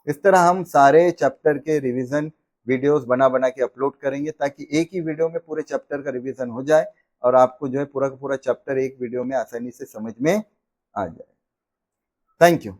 इस तरह हम सारे चैप्टर के रिवीजन वीडियोस बना बना के अपलोड करेंगे ताकि एक ही वीडियो में पूरे चैप्टर का रिवीजन हो जाए और आपको जो है पूरा का पूरा चैप्टर एक वीडियो में आसानी से समझ में आ जाए। Thank you.